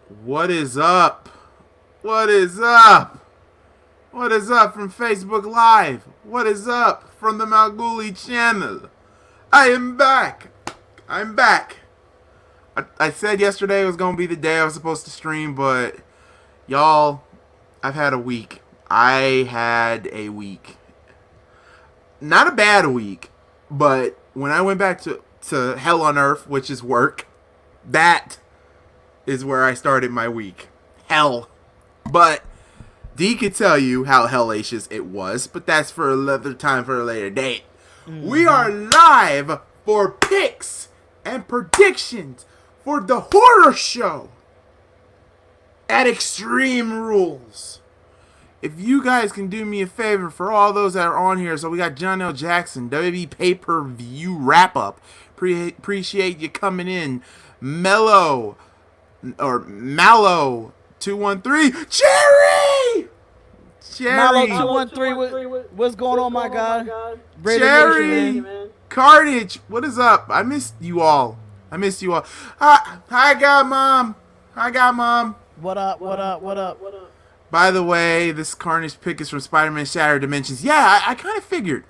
What is up? What is up? What is up from Facebook Live? What is up from the MalcGoolie Channel? I am back. I'm back. I said yesterday was going to be the day I was supposed to stream, but y'all, I've had a week. I had a week. Not a bad week, but when I went back to hell on earth, which is work, that is where I started my week. Hell. But D could tell you how hellacious it was, but that's for another time, for a later date. Mm-hmm. We are live for picks and predictions for the horror show at Extreme Rules. If you guys can do me a favor for all those that are on here, so we got John L. Jackson, WWE pay-per-view wrap-up. Appreciate you coming in. Mallow 213. Cherry! Mallow 213, what's going on, my guy? Cherry! Carnage, what is up? I missed you all. Hi, God Mom. What up? By the way, this Carnage pick is from Spider-Man Shattered Dimensions. Yeah, I kind of figured.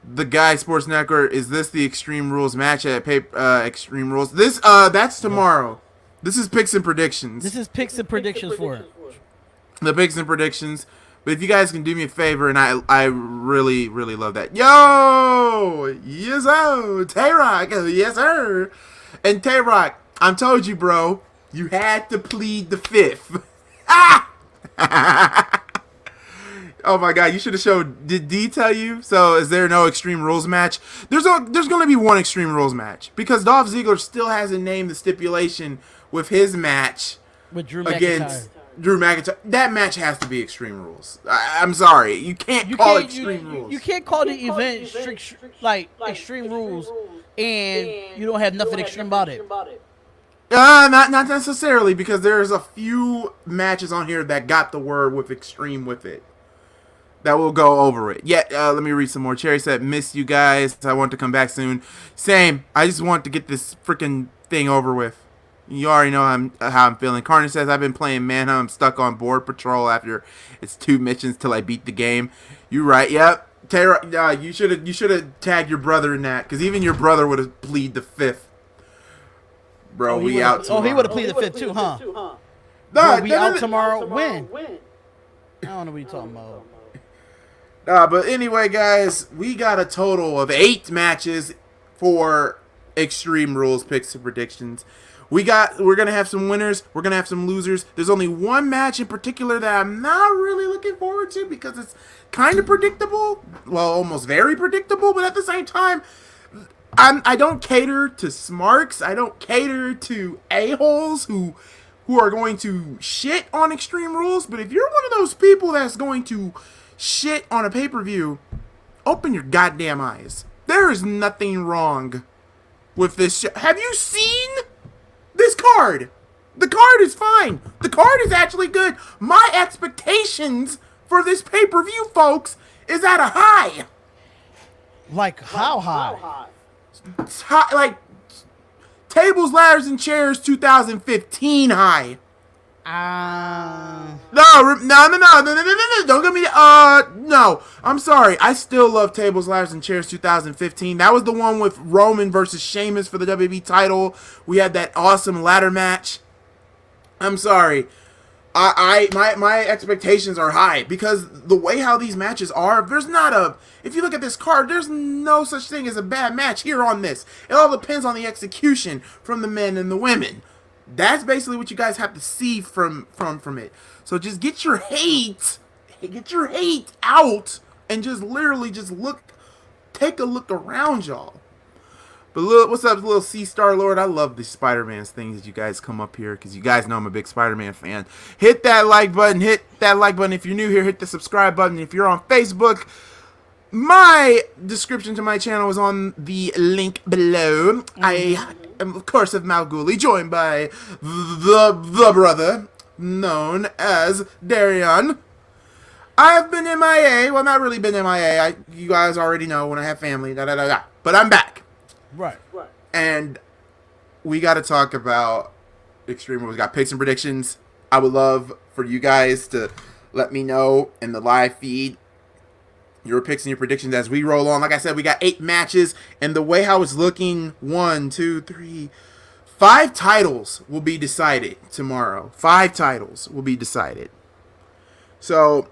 The Guy Sports Network, is this the Extreme Rules match at Extreme Rules? This that's tomorrow. This is picks and predictions. This is picks and predictions for it. The picks and predictions. But if you guys can do me a favor, and I really, really love that. Yo! Yes, sir! Tay-Rock! Yes, sir! And Tay-Rock, I told you, bro, you had to plead the fifth. Ah! Oh my God, you should have showed. Did D tell you? So is there no Extreme Rules match? There's going to be one Extreme Rules match because Dolph Ziggler still hasn't named the stipulation with his match with Drew against Drew McIntyre. That match has to be Extreme Rules. I'm sorry, you can't call it Extreme Rules. You can't call the event Extreme Rules, and you don't have nothing extreme about it. Not necessarily, because there's a few matches on here that got the word with extreme with it. That will go over it. Yeah, let me read some more. Cherry said, miss you guys. I want to come back soon. Same. I just want to get this freaking thing over with. You already know how I'm feeling. Carnage says, I've been playing Manhunt. I'm stuck on board patrol after it's 2 missions till I beat the game. You right. Yep. Tara, you should have tagged your brother in that, because even your brother would have pleaded the fifth. Bro, we out tomorrow. Oh, he would have pleaded the fifth too, huh? We out tomorrow. When? I don't know what you're talking about. But anyway, guys, we got a total of 8 matches for Extreme Rules picks and predictions. We're gonna have some winners. We're gonna have some losers. There's only one match in particular that I'm not really looking forward to because it's kind of predictable. Well, almost very predictable, but at the same time, I don't cater to smarks. I don't cater to a-holes who are going to shit on Extreme Rules. But if you're one of those people that's going to shit on a pay-per-view, open your goddamn eyes. There is nothing wrong with this shit. Have you seen this card? The card is fine. The card is actually good. My expectations for this pay-per-view, folks, is at a high. Like how high? It's high, like Tables, Ladders, and Chairs 2015 high. No, don't get me. No, I'm sorry. I still love Tables, Ladders, and Chairs 2015. That was the one with Roman versus Sheamus for the WWE title. We had that awesome ladder match. I'm sorry. My expectations are high because the way how these matches are, if you look at this card, there's no such thing as a bad match here on this. It all depends on the execution from the men and the women. That's basically what you guys have to see from it. So just get your hate out and just literally take a look around y'all. But look, what's up, little C-Star Lord? I love these Spider-Man things. You guys come up here because you guys know I'm a big Spider-Man fan. Hit that like button. If you're new here, hit the subscribe button. If you're on Facebook, my description to my channel is on the link below. I am, of course, of MalcGoolie, joined by the brother known as Darion. I've been MIA. Well, not really been MIA. You guys already know when I have family. But I'm back. Right. And we got to talk about Extreme Rules. We got picks and predictions. I would love for you guys to let me know in the live feed your picks and your predictions as we roll on. Like I said, we got 8 matches, and the way how it's looking, 5 titles will be decided tomorrow. 5 titles will be decided. So,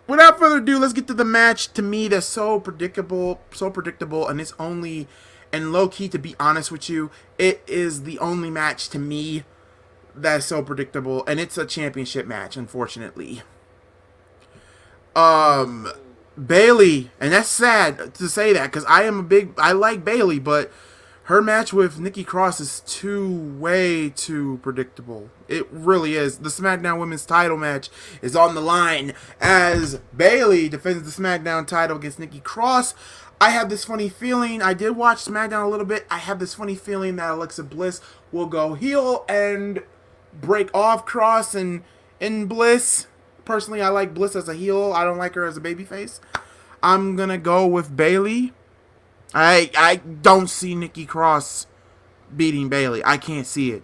without further ado, let's get to the match. To me, that's so predictable, and it's only, and low-key, to be honest with you, it is the only match to me that's so predictable, and it's a championship match, unfortunately. Bayley, and that's sad to say that, because I like Bayley, but her match with Nikki Cross is way too predictable. It really is. The SmackDown Women's title match is on the line as Bayley defends the SmackDown title against Nikki Cross. I have this funny feeling, I did watch SmackDown a little bit, I have this funny feeling that Alexa Bliss will go heel and break off Cross and Bliss. Personally, I like Bliss as a heel. I don't like her as a babyface. I'm going to go with Bayley. I don't see Nikki Cross beating Bayley. I can't see it.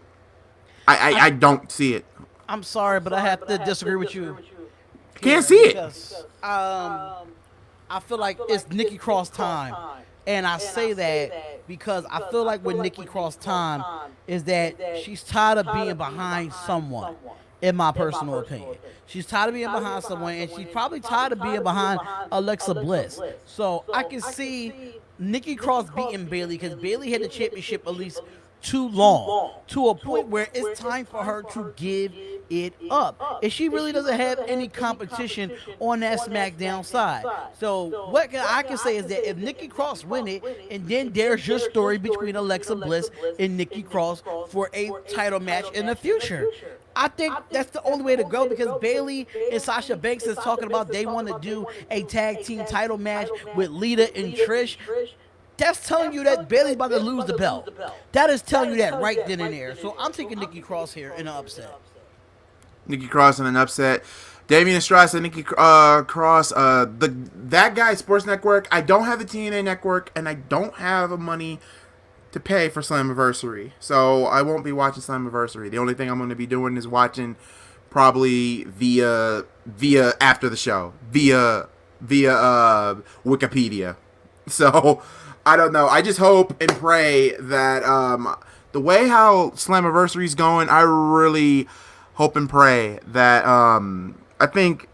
I don't see it. I'm sorry, but I have to disagree with you. Can't see it. Because, I feel like it's Nikki Cross time. And I say that because I feel like with Nikki Cross time is that she's tired of being behind someone, in my personal opinion. She's tired of being behind someone, and she's probably tired of being behind Alexa Bliss. So I can see Nikki Cross beating Bayley because Bayley had the championship at least too long, to a point where it's time for her to give it up. And she really doesn't have any competition on that SmackDown side. So what I can say is that if Nikki Cross win it, and then there's your story between Alexa Bliss and Nikki Cross for a title match in the future. I think that's the only way to go because Bayley and Sasha Banks is talking about they want to do a tag team title match with Lita and Trish. That's telling you that Bayley's about to lose the belt. That is telling you that right then and there. So I'm taking Nikki Cross here in an upset. Nikki Cross in an upset. Damian Estrada, Nikki Cross. That guy, Sports Network. I don't have the TNA Network, and I don't have the money to pay for Slammiversary. So I won't be watching Slammiversary. The only thing I'm going to be doing is watching probably via after the show. Via Wikipedia. So I don't know. I just hope and pray that the way how Slammiversary's going, I really hope and pray that I think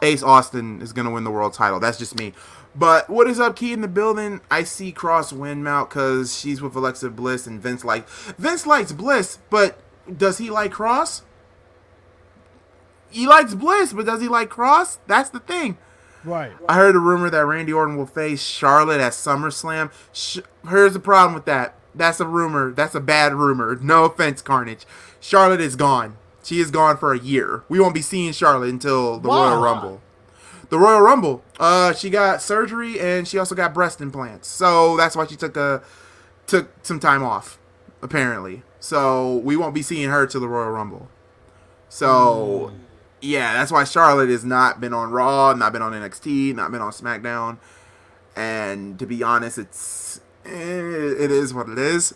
Ace Austin is going to win the world title. That's just me. But what is up, Key in the building? I see Cross win, Mount, because she's with Alexa Bliss and Vince likes Bliss, but does he like Cross? He likes Bliss, but does he like Cross? That's the thing. Right. I heard a rumor that Randy Orton will face Charlotte at SummerSlam. Here's the problem with that. That's a rumor. That's a bad rumor. No offense, Carnage. Charlotte is gone. She is gone for a year. We won't be seeing Charlotte until the Royal Rumble. The Royal Rumble. She got surgery and she also got breast implants. So that's why she took some time off, apparently. So we won't be seeing her till the Royal Rumble. So yeah, that's why Charlotte has not been on Raw, not been on NXT, not been on SmackDown. And to be honest, it is what it is.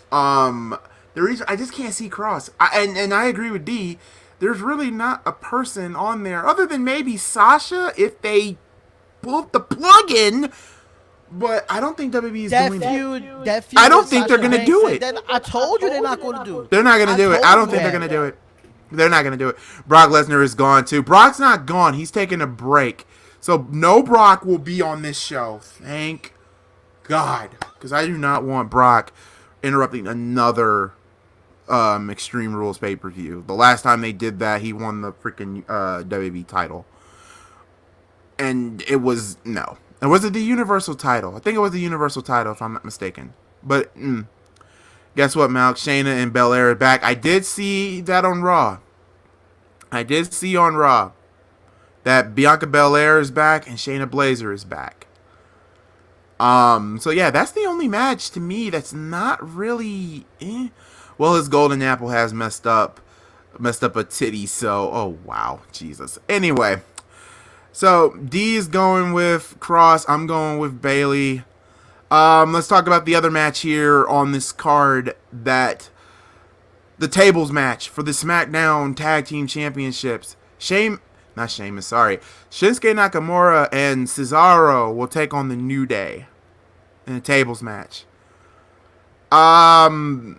The reason I just can't see Cross. And I agree with D. There's really not a person on there other than maybe Sasha if they pull the plug in. But I don't think WWE is doing that. I don't think they're going to do it. I told you they're not going to do it. They're not going to do it. I don't think they're going to do it. They're not going to do it. Brock Lesnar is gone too. Brock's not gone. He's taking a break. So no Brock will be on this show. Thank God. Because I do not want Brock interrupting another Extreme Rules pay-per-view. The last time they did that, he won the freaking WWE title. And it was, no. And was it the Universal title? I think it was the Universal title, if I'm not mistaken. But, guess what, Malc? Shayna and Belair are back. I did see that on Raw. I did see on Raw that Bianca Belair is back and Shayna Baszler is back. So yeah, that's the only match to me that's not really Well, his golden apple has messed up a titty, so oh wow, Jesus. Anyway, so D is going with Cross, I'm going with Bayley. Let's talk about the other match here on this card that the tables match for the SmackDown Tag Team Championships. Shinsuke Nakamura and Cesaro will take on the New Day in a tables match. I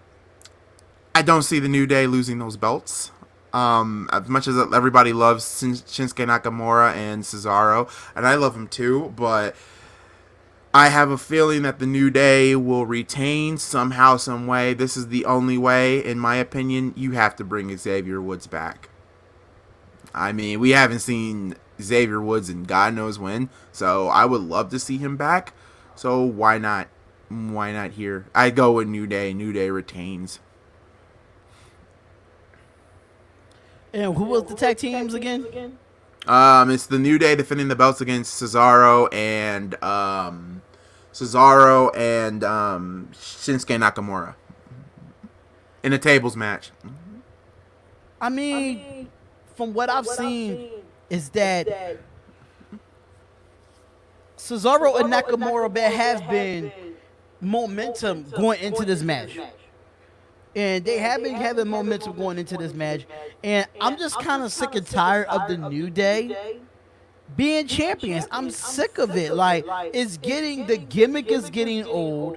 don't see the New Day losing those belts. As much as everybody loves Shinsuke Nakamura and Cesaro, and I love him too, but I have a feeling that the New Day will retain somehow, some way. This is the only way, in my opinion. You have to bring Xavier Woods back. I mean, we haven't seen Xavier Woods in God knows when, so I would love to see him back. So why not? Why not here? I go with New Day. New Day retains. And who was the tag teams again? It's the New Day defending the belts against Cesaro and Shinsuke Nakamura in a tables match. I mean, from what I've seen, is that Cesaro and Nakamura there have been momentum going into this match. And they have been having momentum going into this match. And I'm just kind of sick and tired of the New Day being champions. I'm sick of it. Like, the gimmick is getting old.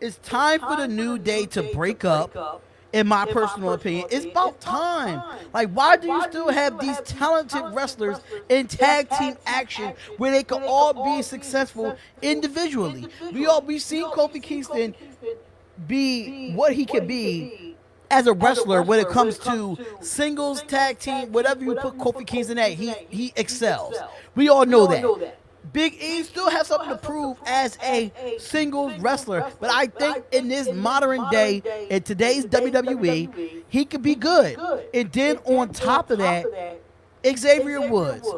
It's time for the New Day to break up, in my personal opinion. It's about time. Like, why do you still have these talented wrestlers in tag team action where they can all be successful individually? We've seen Kofi Kingston be what he could be as a wrestler when it comes to singles, tag team, whatever you put Kofi Kingston at, he excels. We all know that. Big E still has something to prove as a singles wrestler, but I think in this modern day, in today's WWE, he could be good. And then on top of that, Xavier Woods.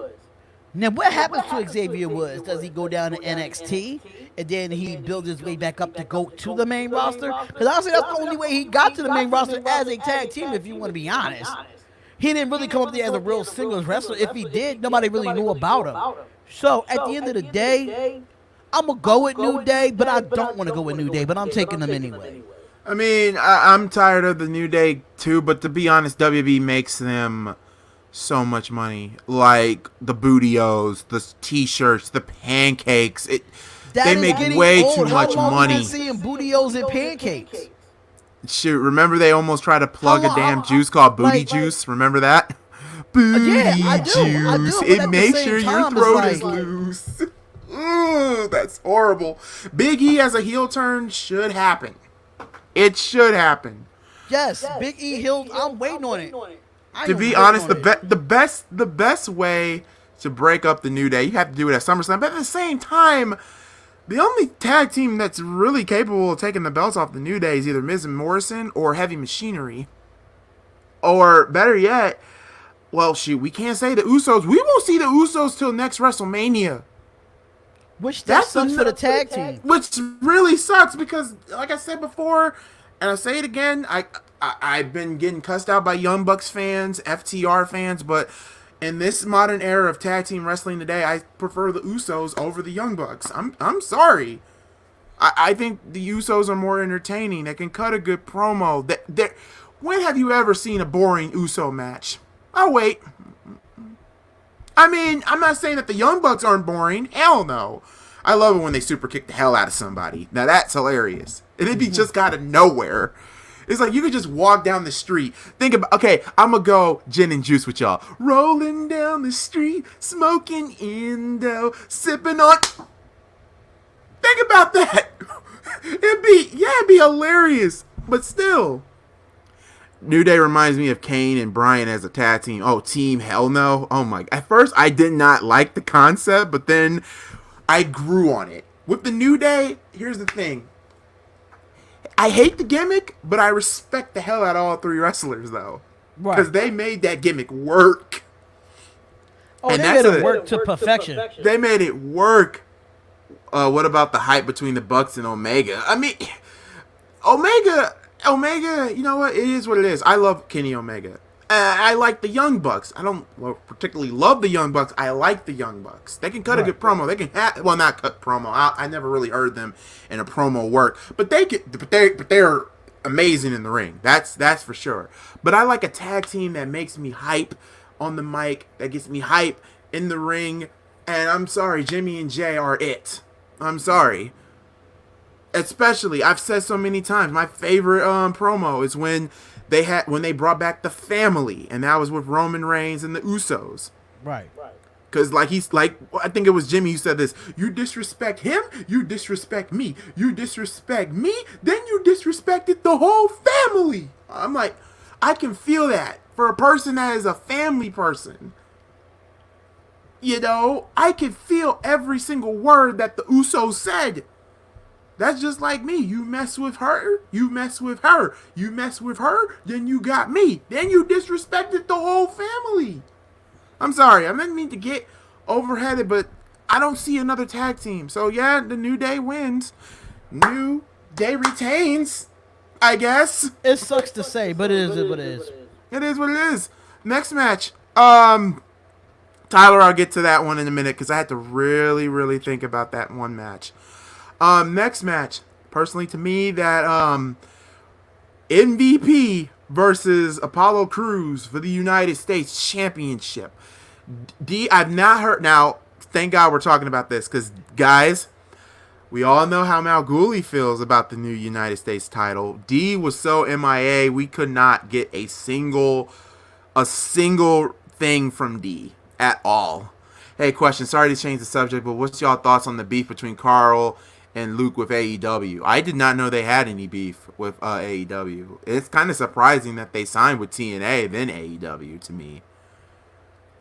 Now, what happens to Xavier Woods? Does he go down to NXT and then he builds his way back up to go to the main roster? Because honestly, that's the only way he got to the main roster as a tag team, if you want to be honest. He didn't really come up there as a real singles wrestler. If he did, nobody really knew about him. So, at the end of the day, I'm going to go with New Day, but I don't want to go with New Day, but I'm taking them anyway. I mean, I'm tired of the New Day too, but to be honest, WWE makes them so much money. Like the bootios, the t-shirts, the pancakes. They make way too much money. How long have you been seeing bootios and pancakes? Shoot, remember they almost tried to plug a damn juice called booty juice? Remember that? Booty juice. It makes sure your throat is loose. Ooh, that's horrible. Big E as a heel turn should happen. It should happen. Yes, Big E heel. I'm waiting on it. To be honest, the best way to break up the New Day, you have to do it at SummerSlam. But at the same time, the only tag team that's really capable of taking the belts off the New Day is either Miz and Morrison or Heavy Machinery. Or better yet, well, shoot, we can't say the Usos. We won't see the Usos till next WrestleMania. Which sucks for the tag team. Which really sucks because, like I said before, and I say it again, I've been getting cussed out by Young Bucks fans, FTR fans, but in this modern era of tag team wrestling today, I prefer the Usos over the Young Bucks. I'm sorry. I think the Usos are more entertaining. They can cut a good promo. When have you ever seen a boring Uso match? Oh, wait. I mean, I'm not saying that the Young Bucks aren't boring. Hell no. I love it when they super kick the hell out of somebody. Now, that's hilarious. And it'd be just out of nowhere. It's like you could just walk down the street. Think about, okay, I'm going to go gin and juice with y'all. Rolling down the street, smoking Indo, sipping on. Think about that. It'd be hilarious. But still. New Day reminds me of Kane and Bryan as a tag team. Oh, team, hell no. Oh my. At first, I did not like the concept, but then I grew on it. With the New Day, here's the thing. I hate the gimmick, but I respect the hell out of all three wrestlers, though. Right. Because they made that gimmick work. Oh, and they made it work to perfection. They made it work. What about the hype between the Bucks and Omega? I mean, Omega, you know what? It is what it is. I love Kenny Omega. I like the Young Bucks. I don't particularly love the Young Bucks. I like the Young Bucks. They can cut a good promo. They can not cut promo. I never really heard them in a promo work, but they're amazing in the ring. That's for sure. But I like a tag team that makes me hype on the mic, that gets me hype in the ring. And I'm sorry, Jimmy and Jay are it. I'm sorry. Especially, I've said so many times, my favorite promo is when they brought back the family, and that was with Roman Reigns and the Usos. Right. Because I think it was Jimmy who said this: you disrespect him, you disrespect me, you disrespect me, then you disrespected the whole family. I'm like, I can feel that for a person that is a family person. You know, I can feel every single word that the Usos said. That's just like me. You mess with her, you mess with her, you mess with her, then you got me. Then you disrespected the whole family. I'm sorry, I didn't mean to get overheaded, but I don't see another tag team. So yeah, the New Day wins. New Day retains, I guess. It sucks to say, but it is what it is. It is what it is. Next match. Tyler, I'll get to that one in a minute because I had to really, really think about that one match. Next match. Personally, to me, that MVP versus Apollo Crews for the United States Championship. I've not heard. Now, thank God we're talking about this because, guys, we all know how MalcGoolie feels about the new United States title. D was so MIA, we could not get a single thing from D at all. Hey, question. Sorry to change the subject, but what's y'all thoughts on the beef between Carl and Luke with AEW? I did not know they had any beef with AEW. It's kind of surprising that they signed with TNA then AEW to me,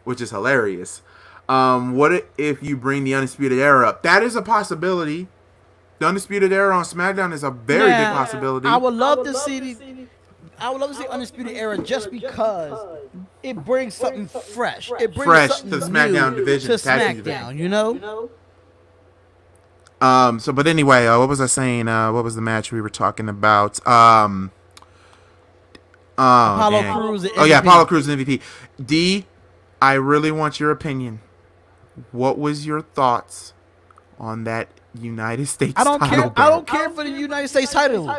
which is hilarious. What if you bring the Undisputed Era up? That is a possibility. The Undisputed Era on SmackDown is a very big possibility. I would love to see Undisputed Era just because it brings something fresh. It brings fresh something to the SmackDown division. to SmackDown, you know? But anyway, what was I saying? What was the match we were talking about? Apollo Crews and MVP. Oh yeah, Apollo Crews and MVP. D, I really want your opinion. What was your thoughts on that United States title? I don't care for the United States title.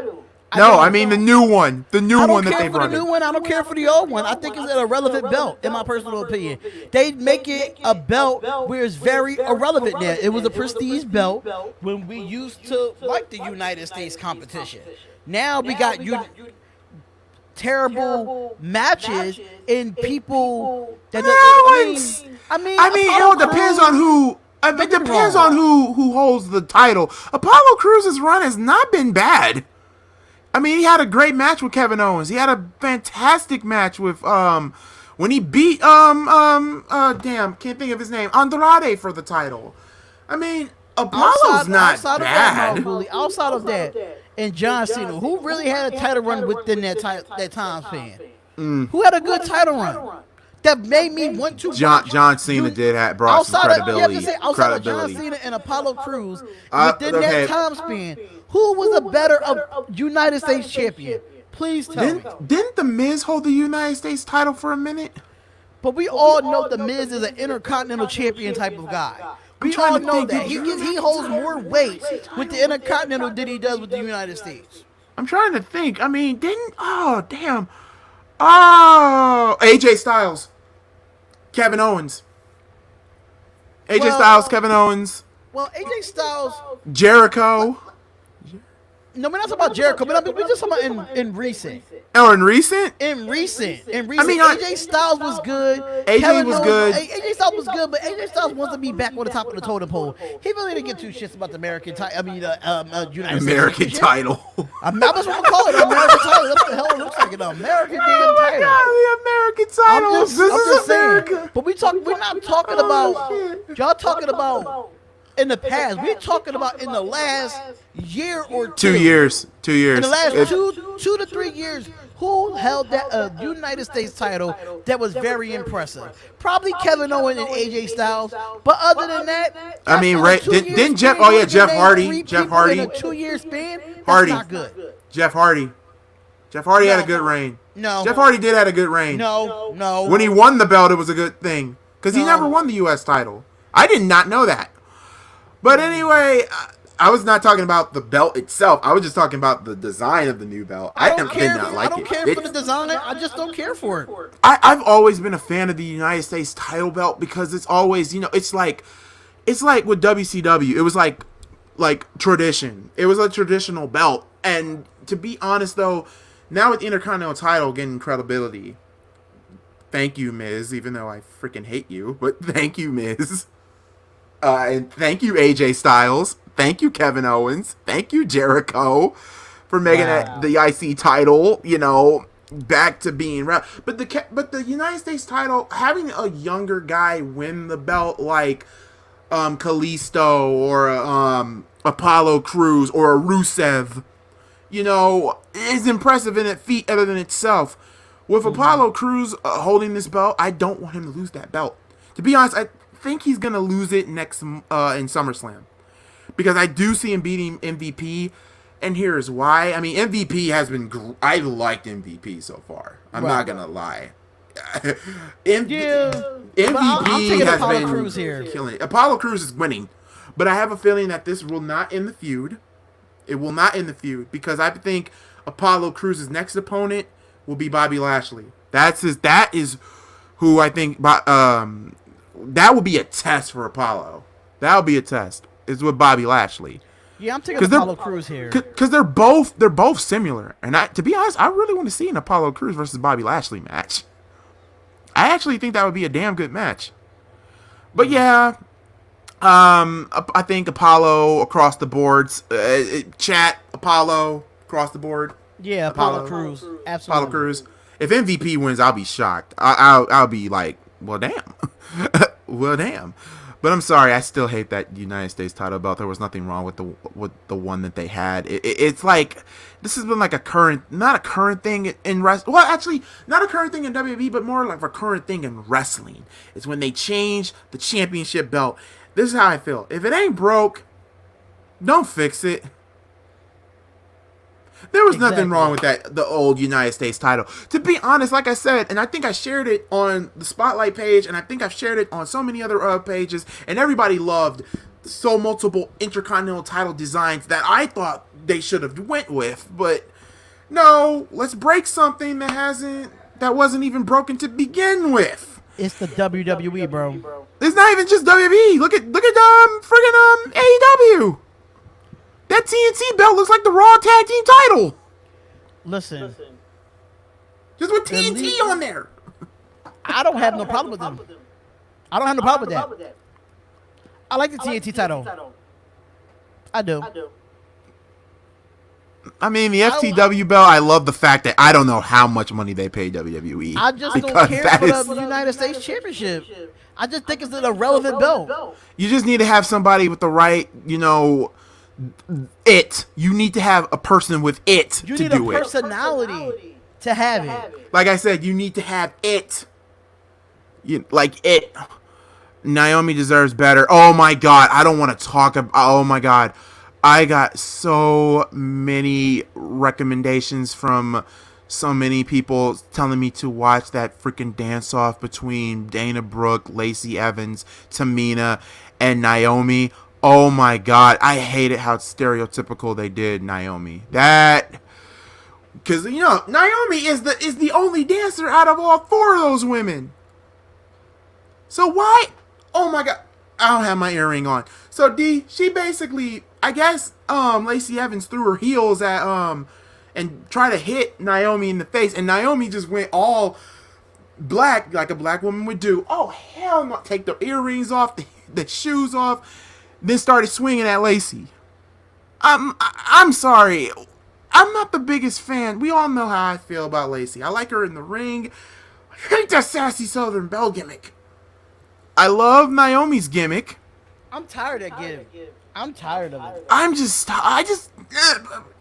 I mean the new one. The new one that they brought in. I don't care for the old one. I think it's an irrelevant belt, in my personal opinion. They make it a belt where it's very irrelevant now. It was a prestige belt when we used to like the United States competition. Now we got terrible matches and people that I mean it all depends on who. It depends on who holds the title. Apollo Crews' run has not been bad. I mean, he had a great match with Kevin Owens. He had a fantastic match with when he beat can't think of his name, Andrade for the title. I mean, Apollo's not bad. Outside of that, and John Cena, who really had a title run within that time span, who had a good title run that made me want to. John Cena brought some credibility. Outside of John Cena and Apollo Crews, within that time span, who was a better United States champion? Please tell me. Didn't The Miz hold the United States title for a minute? But we all know The Miz is an intercontinental champion type of guy. We all know that. He holds more weight with the intercontinental than he does with the United States. I'm trying to think. I mean, AJ Styles. Kevin Owens. Styles, Kevin Owens. Well, AJ Styles. Jericho. No, we're not talking about Jericho. We're just talking about in recent. Oh, in recent? In recent. I mean, AJ Styles was good. AJ was good. AJ Styles was good, but AJ Styles wants to be back on the top of the totem pole. He really didn't give two shits about the American title. I mean, United American States title. I'm not supposed to call it an American title. That's what the hell it looks like, an American damn title. God, the American title. I'm just America. saying. But we're not talking about. Y'all talking about in the past. We're talking about in the last year or two. 2 years. 2 years. In the last 2 to 3 years, who held that United States title that was very impressive? Probably Kevin Owens and AJ Styles. But other than that, I mean, didn't Jeff? Oh yeah, Jeff Hardy. Jeff Hardy. In a 2 year span. Hardy. That's not good. Jeff Hardy. Jeff Hardy had a good reign. No. Jeff Hardy did have a good reign. No. When he won the belt, it was a good thing because he never won the U.S. title. I did not know that. But anyway, I was not talking about the belt itself. I was just talking about the design of the new belt. I don't did care. not like I don't it. care for the design. I just don't care for it. I've always been a fan of the United States title belt because it's always, it's like with WCW. It was like tradition. It was a traditional belt. And to be honest, though, now with the Intercontinental title getting credibility, thank you, Miz, even though I freaking hate you, but thank you, Miz. And thank you, AJ Styles. Thank you, Kevin Owens. Thank you, Jericho, for making the IC title, back to being but the United States title, having a younger guy win the belt like Kalisto or Apollo Crews or a Rusev, is impressive in its feat other than itself. With Apollo Crews holding this belt, I don't want him to lose that belt. To be honest, I think he's gonna lose it next in SummerSlam, because I do see him beating MVP, and here's why. I mean, MVP has been. I liked MVP so far. I'm not gonna lie. MVP has Apollo been Crews here. killing it. Apollo Crews is winning, but I have a feeling that this will not end the feud. It will not end the feud because I think Apollo Crews' next opponent will be Bobby Lashley. That is who I think. That will be a test for Apollo. That will be a test. Is with Bobby Lashley. Yeah, I'm taking Apollo Crews here. Because they're both similar. And to be honest, I really want to see an Apollo Crews versus Bobby Lashley match. I actually think that would be a damn good match. But yeah, I think Apollo across the boards. Chat Apollo across the board. Yeah, Apollo Crews. Absolutely. Apollo Crews. If MVP wins, I'll be shocked. I'll be like, well, damn. Well, damn. But I'm sorry, I still hate that United States title belt. There was nothing wrong with the one that they had. It's like this has been like not a current thing in wrestling. Well, actually, not a current thing in WWE, but more like a current thing in wrestling. It's when they change the championship belt. This is how I feel. If it ain't broke, don't fix it. There was nothing wrong with the old United States title. To be honest, like I said, and I think I shared it on the Spotlight page, and I think I've shared it on so many other pages, and everybody loved multiple Intercontinental title designs that I thought they should have went with. But no, let's break something that wasn't even broken to begin with. It's the WWE, bro. It's not even just WWE. Look at friggin' AEW. That TNT belt looks like the Raw Tag Team title. Listen. Just with TNT on there. I don't have no problem with them. I don't have no problem with that. I like the TNT title. I do. I mean, the FTW belt, I love the fact that I don't know how much money they pay WWE. I just don't care for the United States Championship. I just think it's an irrelevant belt. You just need to have somebody with the right, it. You need to have a person with it to do it. You need a personality to have it. Like I said, you need to have it. Like it. Naomi deserves better. Oh my God. I don't want to talk about. Oh my God. I got so many recommendations from so many people telling me to watch that freaking dance off between Dana Brooke, Lacey Evans, Tamina, and Naomi. Oh my God, I hated how stereotypical they did Naomi. Because Naomi is the only dancer out of all four of those women. So why? Oh my God, I don't have my earring on. So she basically, I guess, Lacey Evans threw her heels at and tried to hit Naomi in the face, and Naomi just went all black like a black woman would do. Oh hell no! Take the earrings off, the shoes off. Then started swinging at Lacey. I'm sorry. I'm not the biggest fan. We all know how I feel about Lacey. I like her in the ring. I hate that sassy Southern Belle gimmick. I love Naomi's gimmick. I'm tired of it. I'm tired of it.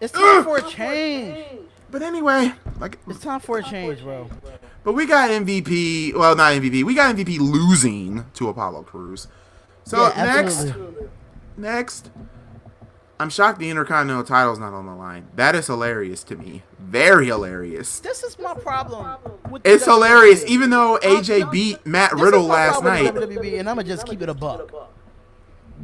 It's time for a change. But anyway, it's time for a change, bro. But we got MVP. Well, not MVP. We got MVP losing to Apollo Crews. So next, I'm shocked the Intercontinental title's not on the line. That is hilarious to me. Very hilarious. This is my problem. It's hilarious, even though AJ beat Matt Riddle last night. WWE, and I'm gonna just keep it a buck.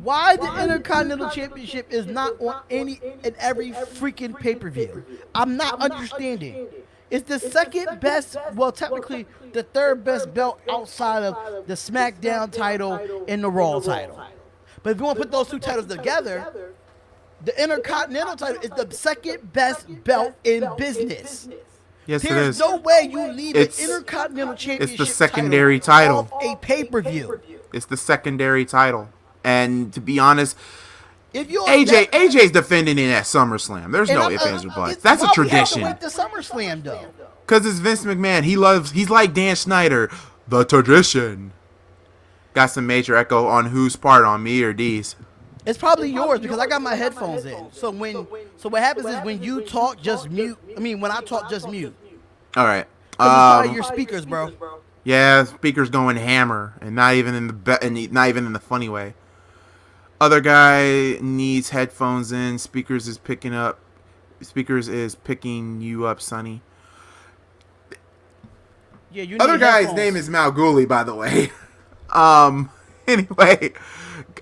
Why the Intercontinental Championship is not on any and every freaking pay-per-view? I'm not understanding. It's the second best, well, technically the third best belt outside of the SmackDown title and the Raw title. But if you want to put those two titles together, the Intercontinental title is the second best belt in business. Yes, it There's is. no way you leave an Intercontinental Championship It's the secondary title. off a pay-per-view. It's the secondary title. And to be honest, If you AJ's defending it at SummerSlam. There's no ifs, ands, or buts. That's a tradition. We have to wait to SummerSlam, though. Because it's Vince McMahon. He's like Dan Schneider. The tradition. Got some major echo on whose part, on me or D's? It's probably yours because I got my headphones in. So what happens is when you talk, just mute. When I talk, just mute. All right. It's probably your speakers, bro. Yeah, speakers going hammer, and not even in the funny way. Other guy needs headphones in. Speakers is picking you up, Sonny. Yeah, you need Other guy's headphones. name is MalcGoolie, by the way. Anyway.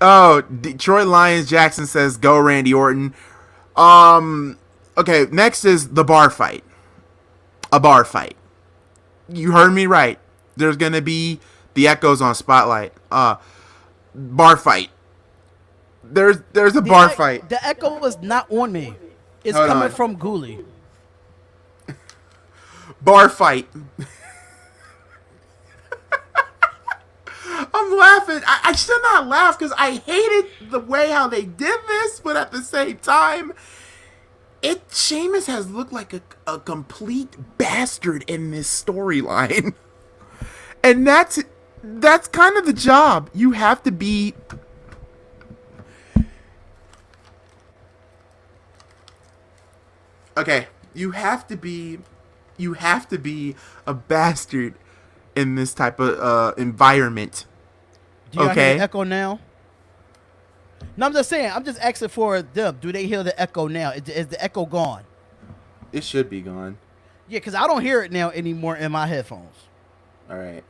Oh, Detroit Lions Jackson says, go Randy Orton. Okay, next is the bar fight. A bar fight. You heard me right. There's going to be the echoes on Spotlight. Bar fight. There's a bar fight. The echo was not on me. It's Hold coming on. from Ghoulie. Bar fight. I'm laughing. I should not laugh because I hated the way how they did this, but at the same time, Sheamus has looked like a complete bastard in this storyline. And that's kind of the job. You have to be... Okay, you have to be a bastard in this type of environment. Do you hear Okay. the echo now? No, I'm just saying. I'm just asking for them. Do they hear the echo now? Is the echo gone? It should be gone. Yeah, because I don't hear it now anymore in my headphones. All right.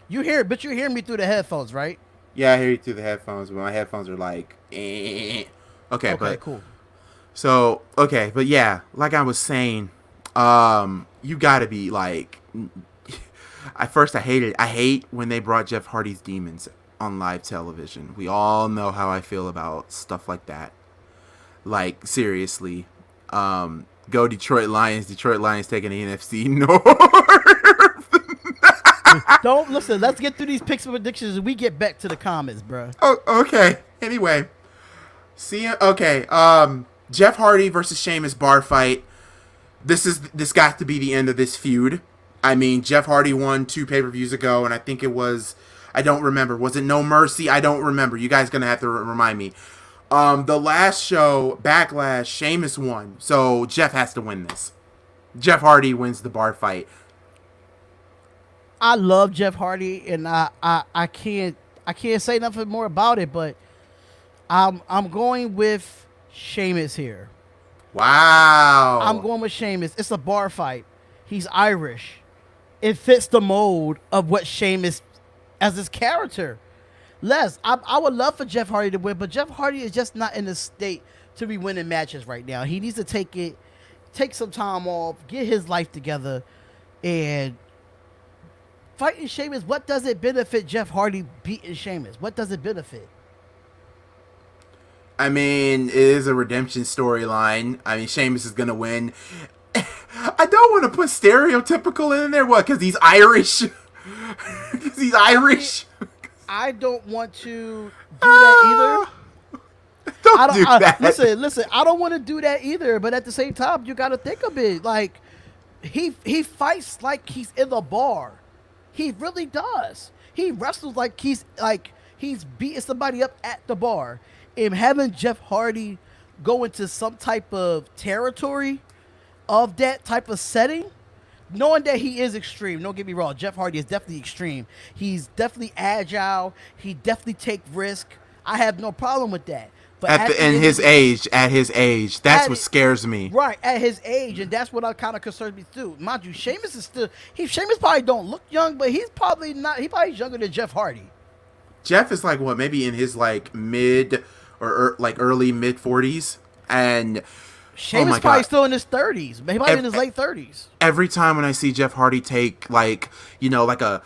You hear it, but you hear me through the headphones, right? Yeah, I hear you through the headphones, but my headphones are like, Okay, Okay, but cool. so okay, but yeah, like I was saying, you gotta be like. I hate when they brought Jeff Hardy's Demons on live television. We all know how I feel about stuff like that. Like, seriously. Go Detroit Lions. Detroit Lions taking the NFC North. Don't listen. Let's get through these picks and predictions and we get back to the comments, bro. Oh, okay. Anyway. Jeff Hardy versus Sheamus bar fight. This got to be the end of this feud. I mean, Jeff Hardy won 2 pay-per-views ago, and I think it was, I don't remember. Was it No Mercy? I don't remember. You guys gonna have to remind me. The last show, Backlash, Sheamus won, so Jeff has to win this. Jeff Hardy wins the bar fight. I love Jeff Hardy, and I can't say nothing more about it, but I'm going with Sheamus here. Wow. I'm going with Sheamus. It's a bar fight. He's Irish. It fits the mold of what Sheamus as his character. I would love for Jeff Hardy to win, but Jeff Hardy is just not in the state to be winning matches right now. He needs to take some time off, get his life together, and fighting Sheamus. What does it benefit Jeff Hardy beating Sheamus? What does it benefit? I mean, it is a redemption storyline. I mean, Sheamus is going to win. I don't want to put stereotypical in there. What? Because he's Irish? Because he's Irish? I don't want to do that either. Don't do that. Listen, I don't want to do that either. But at the same time, you got to think of it. Like, he fights like he's in the bar. He really does. He wrestles like he's beating somebody up at the bar. And having Jeff Hardy go into some type of territory of that type of setting, knowing that he is extreme. Don't get me wrong. Jeff Hardy is definitely extreme. He's definitely agile. He definitely take risk. I have no problem with that. But at his age, that's what scares me. Right, at his age, and that's what kind of concerns me too. Mind you, Sheamus is still. Sheamus probably don't look young, but he's probably not. He probably younger than Jeff Hardy. Jeff is like what, maybe in his like mid or like early mid 40s, and Sheamus probably still in his 30s. He might be in his late 30s. Every time when I see Jeff Hardy take like, you know, like a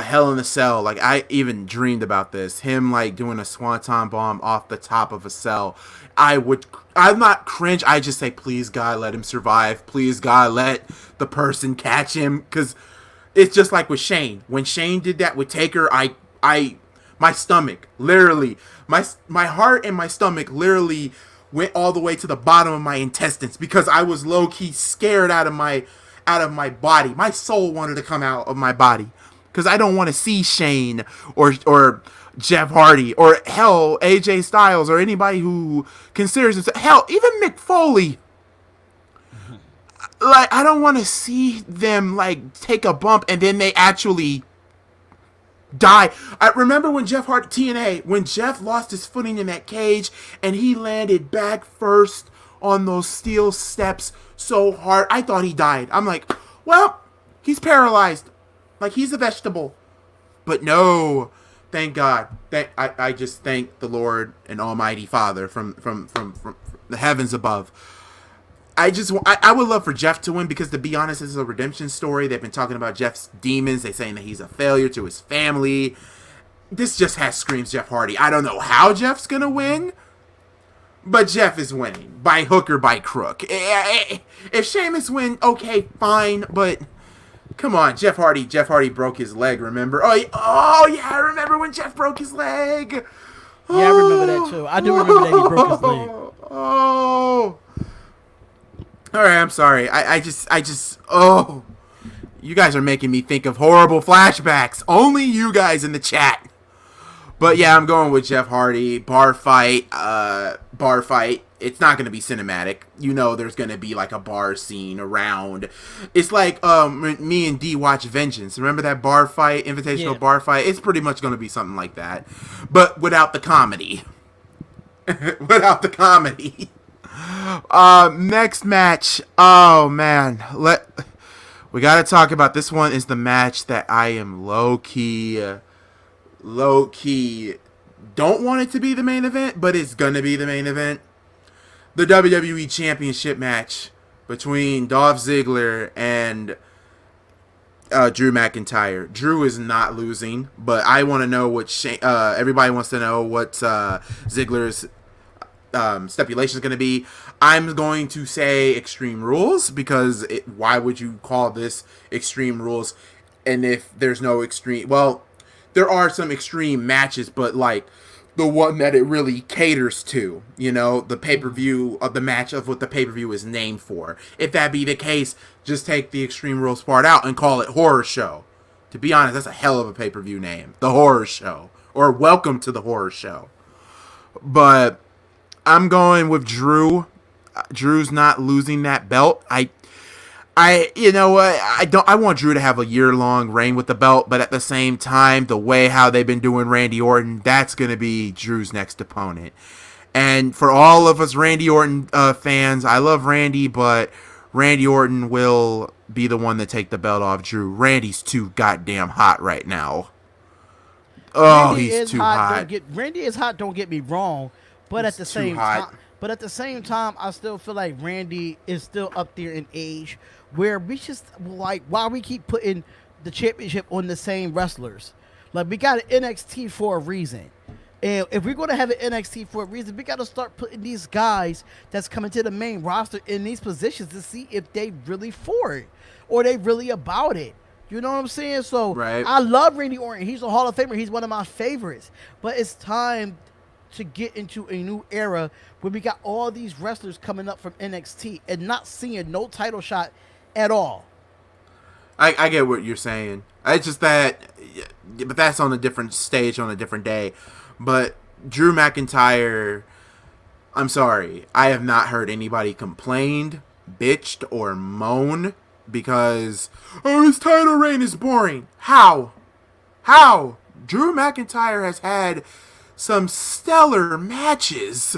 Hell in a Cell, like I even dreamed about this, him like doing a swanton bomb off the top of a cell, I'm not cringe, I just say, please God, let him survive, please God, let the person catch him, because it's just like with Shane. When Shane did that with Taker, my stomach literally, my heart and my stomach literally went all the way to the bottom of my intestines, because I was low-key scared out of my body. My soul wanted to come out of my body, because I don't want to see Shane or Jeff Hardy or hell AJ Styles or anybody who considers himself, hell even Mick Foley. Like, I don't want to see them like take a bump and then they actually die. I remember when Jeff Hardy, TNA, when Jeff lost his footing in that cage and he landed back first on those steel steps so hard, I thought he died. I'm like, well, he's paralyzed, like he's a vegetable. But no, thank God. I just thank the Lord and Almighty Father from the heavens above. I would love for Jeff to win, because to be honest, this is a redemption story. They've been talking about Jeff's demons. They're saying that he's a failure to his family. This just screams Jeff Hardy. I don't know how Jeff's going to win, but Jeff is winning by hook or by crook. If Sheamus win, okay, fine, but come on, Jeff Hardy broke his leg, remember? Oh yeah, I remember when Jeff broke his leg. Yeah, I remember that too. I do remember that he broke his leg. Oh. All right, I'm sorry. I just, you guys are making me think of horrible flashbacks. Only you guys in the chat. But yeah, I'm going with Jeff Hardy. Bar fight. It's not going to be cinematic. You know there's going to be like a bar scene around. It's like me and D watch Vengeance. Remember that bar fight, invitational bar fight? It's pretty much going to be something like that. But without the comedy. Without the comedy. Next match. Oh man, we gotta talk about this one. Is the match that I am low key don't want it to be the main event, but it's gonna be the main event. The WWE Championship match between Dolph Ziggler and Drew McIntyre. Drew is not losing, but I want to know what everybody wants to know what Ziggler's stipulation is going to be. I'm going to say Extreme Rules, because why would you call this Extreme Rules? And if there's no extreme, well, there are some extreme matches, but like the one that it really caters to, you know, the pay-per-view of the match of what the pay-per-view is named for. If that be the case, just take the Extreme Rules part out and call it Horror Show. To be honest, that's a hell of a pay-per-view name. The Horror Show. Or Welcome to the Horror Show. But I'm going with Drew. Drew's not losing that belt. You know what? I want Drew to have a year-long reign with the belt, but at the same time, the way how they've been doing Randy Orton, that's going to be Drew's next opponent. And for all of us Randy Orton fans, I love Randy, but Randy Orton will be the one to take the belt off Drew. Randy's too goddamn hot right now. Oh, he's too hot. Randy is hot, don't get me wrong, but at the same time, I still feel like Randy is still up there in age, where we just like, why we keep putting the championship on the same wrestlers. Like, we got an NXT for a reason. And if we're going to have an NXT for a reason, we got to start putting these guys that's coming to the main roster in these positions to see if they really for it or they really about it. You know what I'm saying? So right. I love Randy Orton. He's a Hall of Famer. He's one of my favorites. But it's time to get into a new era where we got all these wrestlers coming up from NXT and not seeing no title shot at all. I get what you're saying. It's just that, but that's on a different stage on a different day. But Drew McIntyre, I'm sorry, I have not heard anybody complained, bitched, or moan because, oh, his title reign is boring. How? Drew McIntyre has had some stellar matches.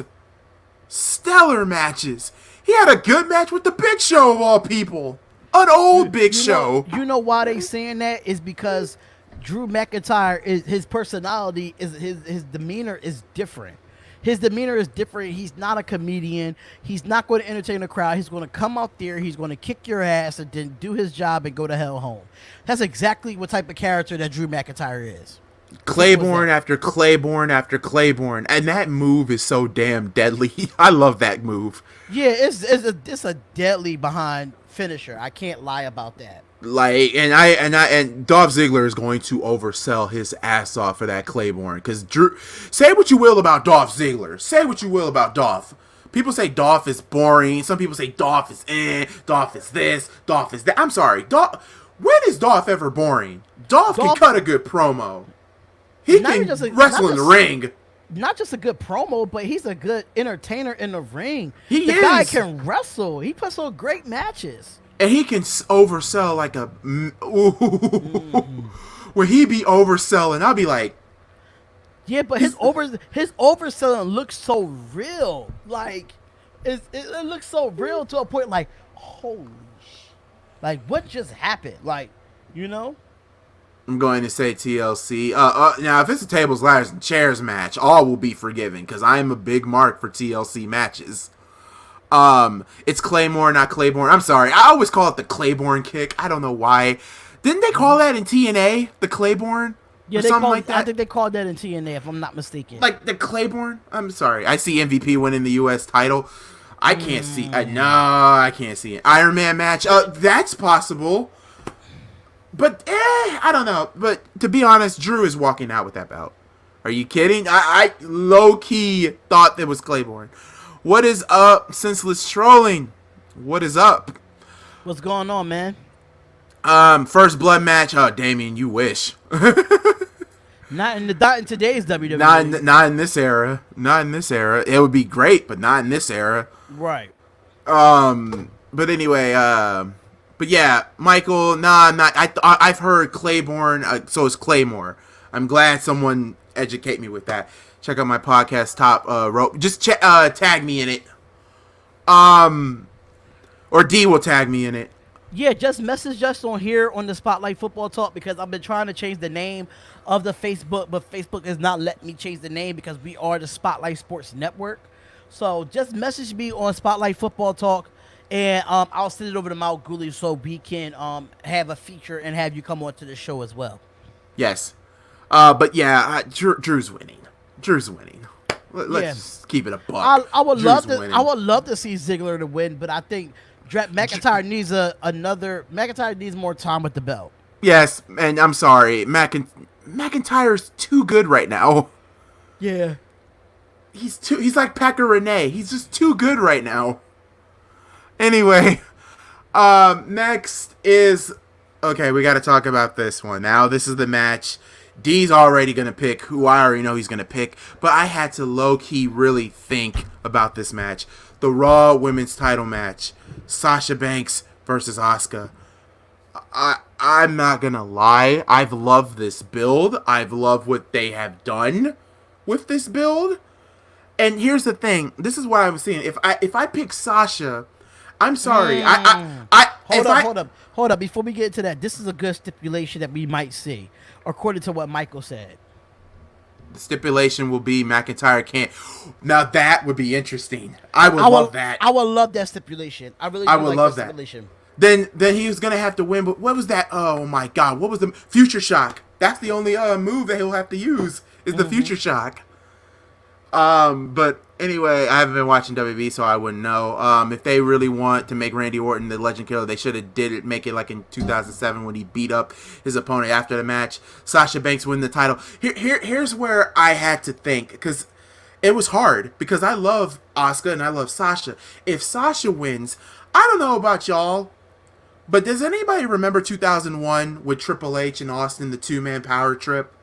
He had a good match with the Big Show of all people. An old Big Show. You know why they saying that is because Drew McIntyre is his personality is his demeanor is different. His demeanor is different. He's not a comedian. He's not going to entertain the crowd. He's going to come out there. He's going to kick your ass and then do his job and go to hell home. That's exactly what type of character that Drew McIntyre is. Claiborne after Claiborne after Claiborne, and that move is so damn deadly. I love that move. Yeah, it's a deadly behind finisher. I can't lie about that. Like, and Dolph Ziggler is going to oversell his ass off for that Claiborne, because Drew. Say what you will about Dolph Ziggler. Say what you will about Dolph. People say Dolph is boring. Some people say Dolph is Dolph is this, Dolph is that. I'm sorry, Dolph. When is Dolph ever boring? Dolph can cut a good promo. He can wrestle in the ring. Not just a good promo, but he's a good entertainer in the ring. The guy can wrestle. He puts on great matches. And he can oversell like a... When he be overselling, I'll be like... Yeah, but his overselling looks so real. Like, it looks so real to a point like, holy shit. Like, what just happened? Like, you know? I'm going to say TLC. Now, if it's a tables, ladders, and chairs match, all will be forgiven, because I am a big mark for TLC matches. It's Claymore, not Claiborne. I'm sorry. I always call it the Claiborne kick. I don't know why. Didn't they call that in TNA, the Claiborne? Yeah, or something like that? I think they called that in TNA, if I'm not mistaken. Like the Claiborne? I'm sorry. I see MVP winning the U.S. title. I can't see. No, I can't see it. Iron Man match. That's possible. But, I don't know. But to be honest, Drew is walking out with that belt. Are you kidding? I low-key thought that was Claiborne. What is up, senseless trolling? What is up? What's going on, man? First blood match. Oh, Damien, you wish. Not in today's WWE. Not in this era. Not in this era. It would be great, but not in this era. Right. But anyway, but yeah, Michael. Nah, I'm not. I've heard Claiborne. So it's Claymore. I'm glad someone educate me with that. Check out my podcast, Top Rope. Just tag me in it. Or D will tag me in it. Yeah, just message us on here on the Spotlight Football Talk, because I've been trying to change the name of the Facebook, but Facebook is not letting me change the name because we are the Spotlight Sports Network. So just message me on Spotlight Football Talk, and I'll send it over to MalcGoolie so we can have a feature and have you come on to the show as well. Yes. But yeah, Drew's winning. Drew's winning. Let's just keep it a buck. I would love to see Ziggler to win, but I think McIntyre needs McIntyre needs more time with the belt. Yes, and I'm sorry, McIntyre's too good right now. Yeah. He's like Packer Renee. He's just too good right now. Anyway, next is okay, we got to talk about this one. Now, this is the match. D's already going to pick who I already know he's going to pick, but I had to low-key really think about this match. The Raw Women's title match. Sasha Banks versus Asuka. I'm not going to lie. I've loved this build. I've loved what they have done with this build. And here's the thing. This is what I'm saying. If I pick Sasha, I'm sorry. Hold up. Before we get into that, this is a good stipulation that we might see, according to what Michael said. The stipulation will be McIntyre can't. Now that would be interesting. I would love that. I would love that stipulation. I would love that stipulation. Then he was gonna have to win. But what was that? Oh my God! What was the Future Shock? That's the only move that he'll have to use is the Future Shock. But anyway, I haven't been watching WWE, so I wouldn't know. If they really want to make Randy Orton the Legend Killer, they should have make it like in 2007 when he beat up his opponent after the match. Sasha Banks win the title. Here's where I had to think, because it was hard, because I love Asuka and I love Sasha. If Sasha wins, I don't know about y'all, but does anybody remember 2001 with Triple H and Austin, the two-man power trip?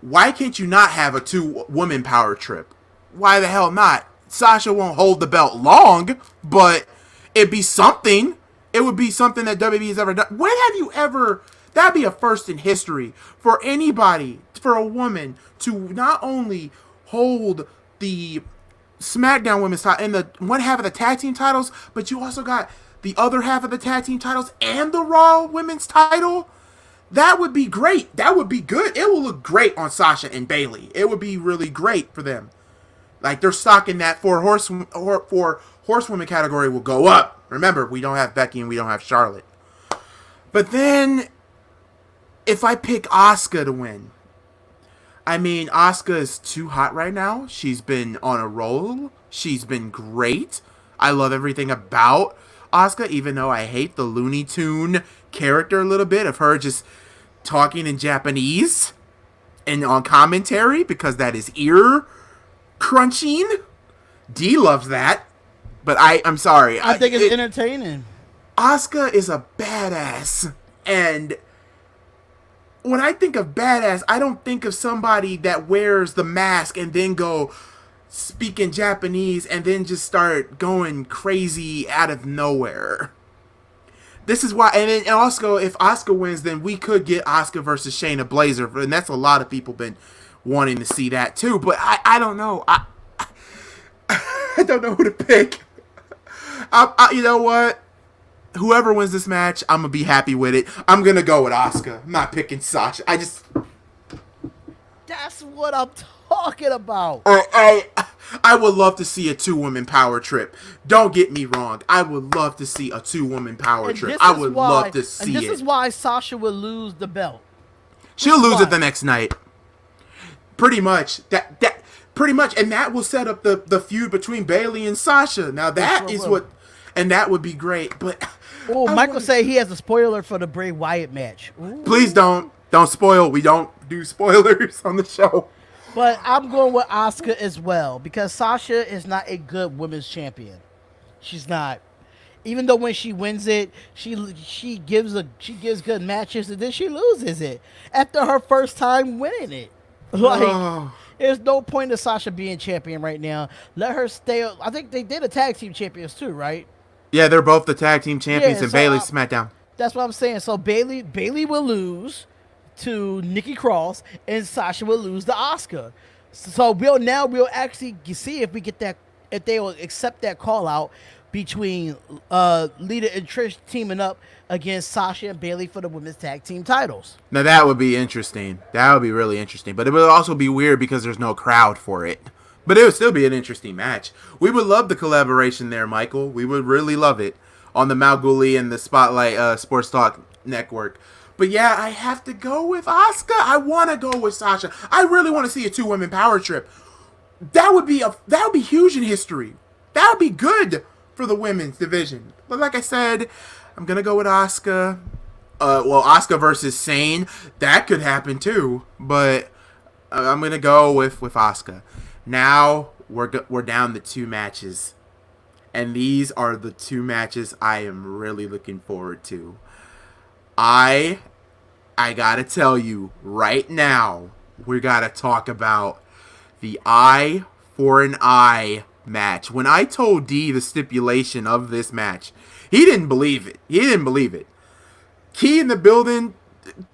Why can't you not have a two-woman power trip? Why the hell not? Sasha won't hold the belt long, but it'd be something. It would be something that WWE has ever done. When have you ever... That'd be a first in history for anybody, for a woman, to not only hold the SmackDown Women's title and the one half of the tag team titles, but you also got the other half of the tag team titles and the Raw Women's title. That would be great. That would be good. It will look great on Sasha and Bayley. It would be really great for them. Like, they're stocking that four horsewomen category will go up. Remember, we don't have Becky and we don't have Charlotte. But then, if I pick Asuka to win, I mean, Asuka is too hot right now. She's been on a roll. She's been great. I love everything about Asuka, even though I hate the Looney Tune character a little bit of her just talking in Japanese and on commentary, because that is ear crunching. D loves that, but I'm sorry. I think it's entertaining. Asuka is a badass, and when I think of badass, I don't think of somebody that wears the mask and then go speaking Japanese and then just start going crazy out of nowhere. This is why, and then also, if Asuka wins, then we could get Asuka versus Shayna Baszler, and that's a lot of people been wanting to see that too. But I don't know. I don't know who to pick. You know what? Whoever wins this match, I'm gonna be happy with it. I'm gonna go with Asuka. I'm not picking Sasha. That's what I'm talking about. I would love to see a 2-woman power trip. Don't get me wrong. I would love to see a 2-woman power trip. I would love to see it. And this is why Sasha will lose the belt. She'll lose it the next night. Pretty much. Pretty much, and that will set up the feud between Bayley and Sasha. Now that is what, and that would be great. But Michael say he has a spoiler for the Bray Wyatt match. Ooh. Please don't spoil. We don't do spoilers on the show. But I'm going with Asuka as well, because Sasha is not a good women's champion. She's not. Even though when she wins it, she gives good matches, and then she loses it after her first time winning it. There's no point in Sasha being champion right now. Let her stay. I think they did a tag team champions too, right? Yeah, they're both the tag team champions, and Bayley's SmackDown. That's what I'm saying. So Bayley will lose to Nikki Cross, and Sasha will lose to Asuka. So we'll actually see if we get that, if they will accept that call out between Lita and Trish teaming up against Sasha and Bayley for the women's tag team titles. Now that would be interesting. That would be really interesting. But it would also be weird because there's no crowd for it. But it would still be an interesting match. We would love the collaboration there, Michael. We would really love it on the MalcGoolie and the Spotlight Sports Talk Network. But yeah, I have to go with Asuka. I want to go with Sasha. I really want to see a 2-women power trip. That would be huge in history. That would be good for the women's division. But like I said, I'm gonna go with Asuka. Asuka versus Sane, that could happen too. But I'm gonna go with Asuka. Now we're down to 2 matches, and these are the 2 matches I am really looking forward to. I gotta tell you right now, we gotta talk about the eye for an eye match. When I told D the stipulation of this match, he didn't believe it. Key in the building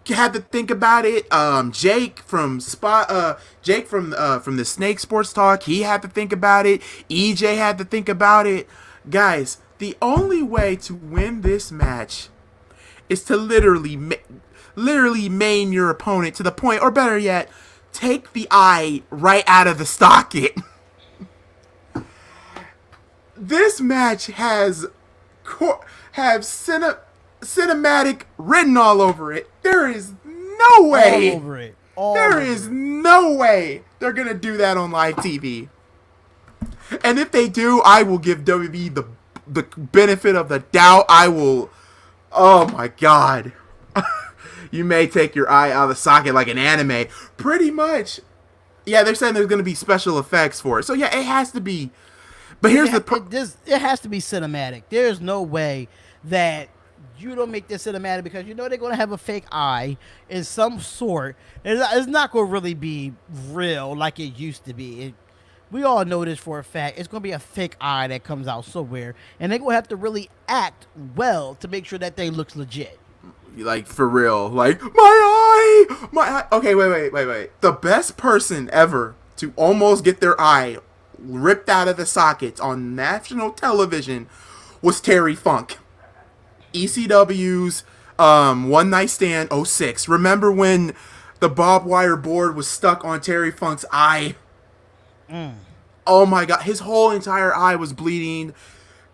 had to think about it. Jake from the Snake Sports Talk, he had to think about it. EJ had to think about it. Guys, the only way to win this match is to literally maim your opponent to the point, or better yet, take the eye right out of the socket. This match has cinematic written all over it. There is no way. All over it. There is no way they're gonna do that on live TV. And if they do, I will give WWE the benefit of the doubt. I will. Oh my God. You may take your eye out of the socket like an anime. Pretty much. Yeah, they're saying there's going to be special effects for it. So yeah, it has to be. But here's it has to be cinematic. There's no way that you don't make this cinematic, because you know they're going to have a fake eye in some sort. It's not going to really be real like it used to be. We all know this for a fact. It's going to be a fake eye that comes out somewhere, and they're going to have to really act well to make sure that they looks legit. Like, for real. Like, my eye. Okay, wait. The best person ever to almost get their eye ripped out of the sockets on national television was Terry Funk. ECW's One Night Stand 06. Remember when the barbed wire board was stuck on Terry Funk's eye? Oh my god, his whole entire eye was bleeding,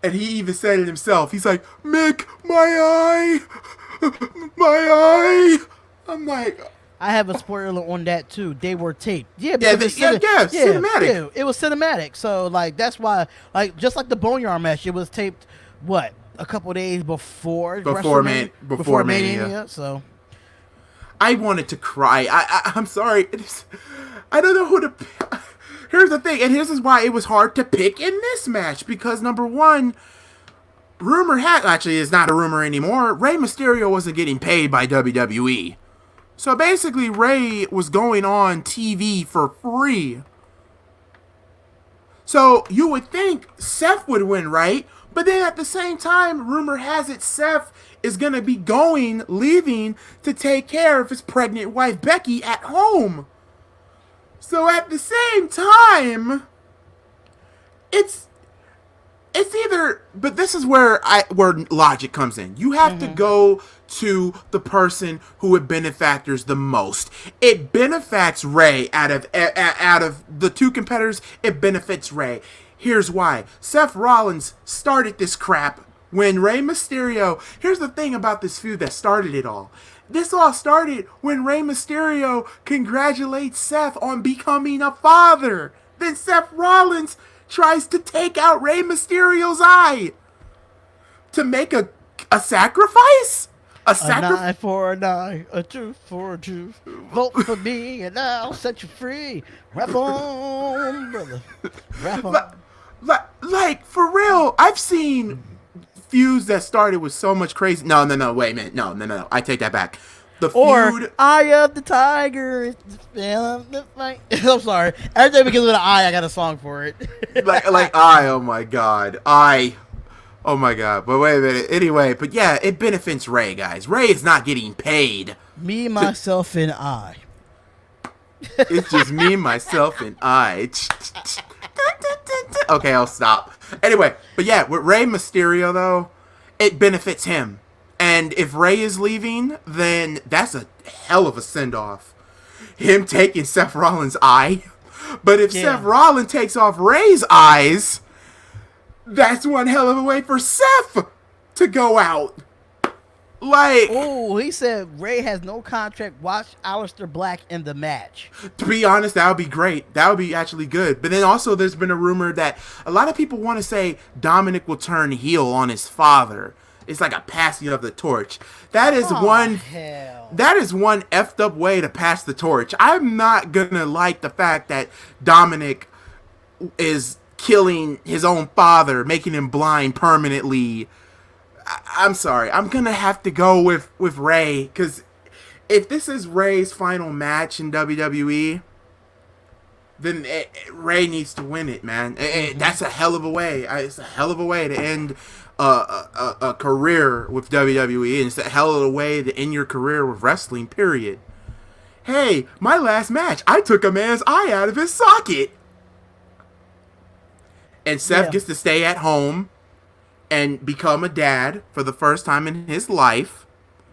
and he even said it himself. He's like, Mick, my eye. I'm like, I have a spoiler on that too. They were taped. cinematic. Yeah, it was cinematic. So like that's why, like just like the Boneyard match, it was taped. What, a couple days before Mania. So I wanted to cry. I'm sorry. I don't know who to. Here's the thing, and here's why it was hard to pick in this match, because number one, rumor had actually it's not a rumor anymore. Rey Mysterio wasn't getting paid by WWE, so basically Rey was going on TV for free. So you would think Seth would win, right? But then at the same time, rumor has it Seth is going to be leaving to take care of his pregnant wife Becky at home. So at the same time, it's either, but this is where logic comes in. You have to go to the person who it benefactors the most. It benefits Rey out of the two competitors. It benefits Rey. Here's why. Seth Rollins started this crap when Rey Mysterio. Here's the thing about this feud that started it all. This all started when Rey Mysterio congratulates Seth on becoming a father. Then Seth Rollins tries to take out Rey Mysterio's eye to make a sacrifice. A eye for an eye, a tooth for a tooth. Vote for me and I'll set you free. Rap on, brother. Rap on. Like, for real, I've seen feuds that started with so much crazy. No, wait a minute. No. I take that back. The feud. Eye of the Tiger. I'm sorry. Every time we get with an eye, I got a song for it. like eye. Oh my god. Eye. Oh my god. But wait a minute. Anyway, but yeah, it benefits Rey, guys. Rey is not getting paid. Me, myself, and I. It's just me, myself, and I. Okay, I'll stop. Anyway, but yeah, with Rey Mysterio, though, it benefits him. And if Rey is leaving, then that's a hell of a send-off. Him taking Seth Rollins' eye. But if Seth Rollins takes off Rey's eyes, that's one hell of a way for Seth to go out. Like, oh, he said Rey has no contract. Watch Aleister Black in the match. To be honest, that would be great. That would be actually good. But then also there's been a rumor that a lot of people want to say Dominic will turn heel on his father. It's like a passing of the torch. That is one effed up way to pass the torch. I'm not gonna like the fact that Dominic is killing his own father, making him blind permanently. I'm sorry. I'm going to have to go with Rey, because if this is Rey's final match in WWE, then Rey needs to win it, man. That's a hell of a way. It's a hell of a way to end a career with WWE, and it's a hell of a way to end your career with wrestling, period. Hey, my last match, I took a man's eye out of his socket. And Seth gets to stay at home and become a dad for the first time in his life.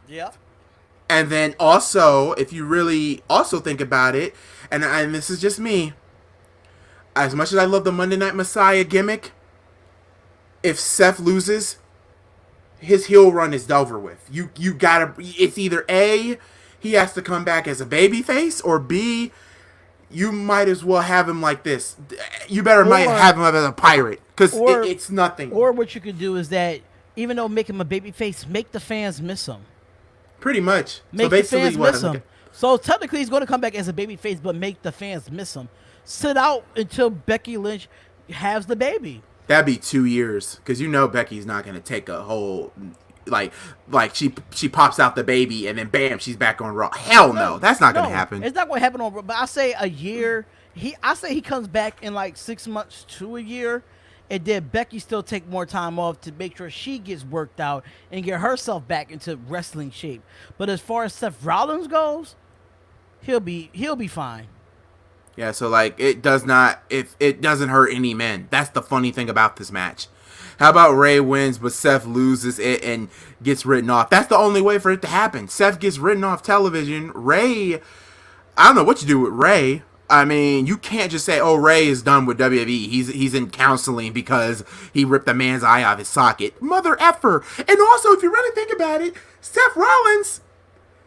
Yep. And then also, if you really also think about it, and this is just me, as much as I love the Monday Night Messiah gimmick, if Seth loses, his heel run is over with. You gotta, it's either A, he has to come back as a babyface, or B, you might as well have him like this. You might have him as a pirate, because it's nothing. Or what you could do is that, even though make him a babyface, make the fans miss him. Pretty much. Make the fans miss him. So technically, he's going to come back as a babyface, but make the fans miss him. Sit out until Becky Lynch has the baby. That'd be 2 years, because you know Becky's not going to take a whole... Like she pops out the baby and then bam, she's back on Raw. Hell no, that's not gonna happen. It's not gonna happen on Raw. But I say a year. I say he comes back in like 6 months to a year, and then Becky still take more time off to make sure she gets worked out and get herself back into wrestling shape. But as far as Seth Rollins goes, he'll be fine. Yeah, so like it doesn't hurt any men. That's the funny thing about this match. How about Ray wins, but Seth loses it and gets written off? That's the only way for it to happen. Seth gets written off television. Ray, I don't know what you do with Ray. I mean, you can't just say, "Oh, Ray is done with WWE. He's in counseling because he ripped a man's eye out of his socket." Mother effer. And also, if you really think about it, Seth Rollins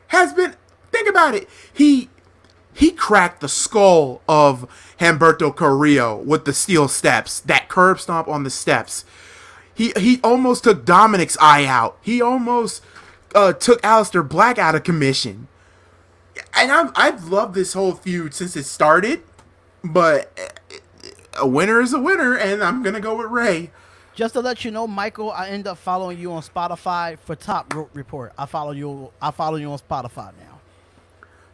has been. Think about it. He cracked the skull of Humberto Carrillo with the steel steps. That curb stomp on the steps. He almost took Dominic's eye out. He almost took Aleister Black out of commission. And I've loved this whole feud since it started, but a winner is a winner, and I'm gonna go with Ray. Just to let you know, Michael, I end up following you on Spotify for Top Rope Report. I follow you on Spotify now.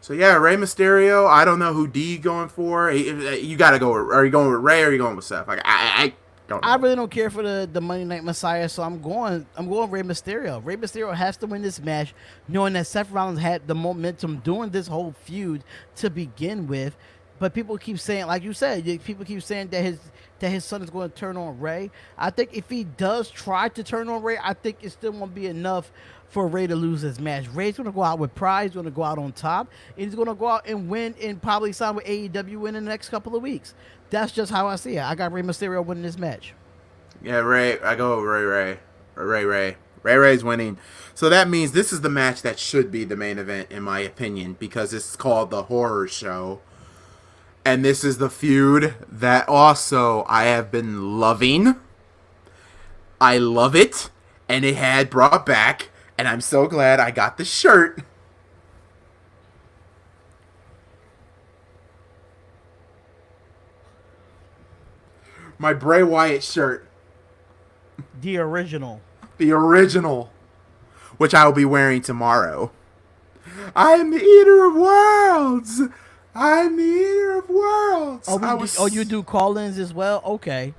So yeah, Rey Mysterio. I don't know who D going for. You gotta go. Are you going with Ray or are you going with Seth? Like I don't know. I really don't care for the Monday Night Messiah, so I'm going Rey Mysterio. Rey Mysterio has to win this match, knowing that Seth Rollins had the momentum during this whole feud to begin with. But people keep saying, like you said, people keep saying that his son is going to turn on Ray. I think if he does try to turn on Ray, I think it still won't be enough for Ray to lose this match. Ray's going to go out with pride. He's going to go out on top. And he's going to go out and win and probably sign with AEW in the next couple of weeks. That's just how I see it. I got Rey Mysterio winning this match. Yeah, Ray. I go with Ray. Ray's winning. So that means this is the match that should be the main event, in my opinion, because it's called the Horror Show. And this is the feud that also I have been loving. I love it. And it had brought back. And I'm so glad I got the shirt. My Bray Wyatt shirt. The original. The original. Which I will be wearing tomorrow. I am the eater of worlds. I'm the eater of worlds. You do call-ins as well? Okay.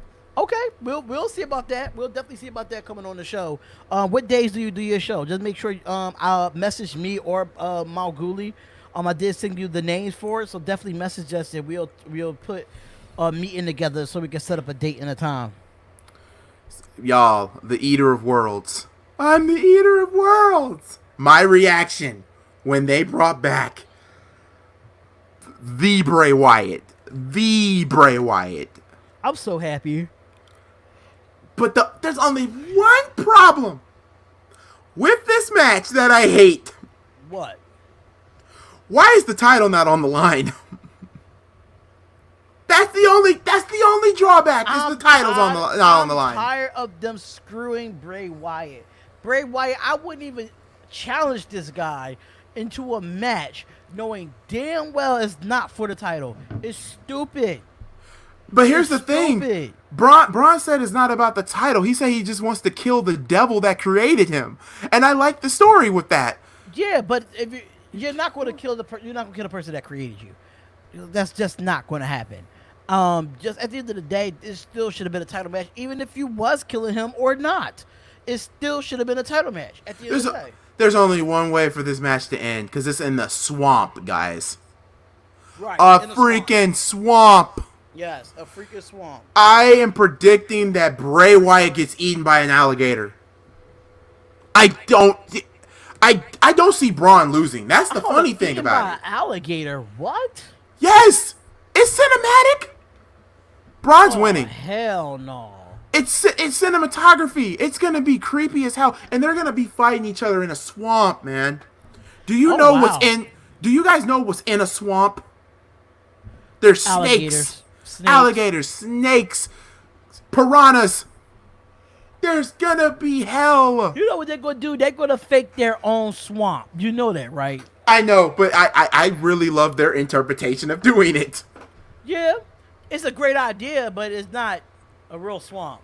We'll see about that. We'll definitely see about that coming on the show. What days do you do your show? Just make sure message me or MalcGoolie. I did send you the names for it, so definitely message us and we'll put a meeting together so we can set up a date and a time. Y'all, the eater of worlds. I'm the eater of worlds. My reaction when they brought back the Bray Wyatt. I'm so happy. But there's only one problem with this match that I hate. What? Why is the title not on the line? That's the only drawback. Is the title's not on the line. I'm tired of them screwing Bray Wyatt. Bray Wyatt, I wouldn't even challenge this guy into a match knowing damn well it's not for the title. It's stupid. But here's the thing. Braun said it's not about the title. He said he just wants to kill the devil that created him. And I like the story with that. Yeah, but if you're not going to kill the person that created you. That's just not going to happen. Just at the end of the day, it still should have been a title match, even if you was killing him or not. It still should have been a title match at the end of the day. There's only one way for this match to end, because it's in the swamp, guys. Right. A freaking swamp. Yes, a freaking swamp. I am predicting that Bray Wyatt gets eaten by an alligator. I don't see Braun losing. That's the funny thing about it. Alligator? What? Yes, it's cinematic. Braun's winning. Hell no. It's cinematography. It's gonna be creepy as hell, and they're gonna be fighting each other in a swamp, man. Do you know what's in? Do you guys know what's in a swamp? There's snakes, alligators, snakes, piranhas. There's gonna be hell. You know what they're gonna do? They're gonna fake their own swamp. You know that, right? I know, but I really love their interpretation of doing it. Yeah, it's a great idea, but it's not a real swamp.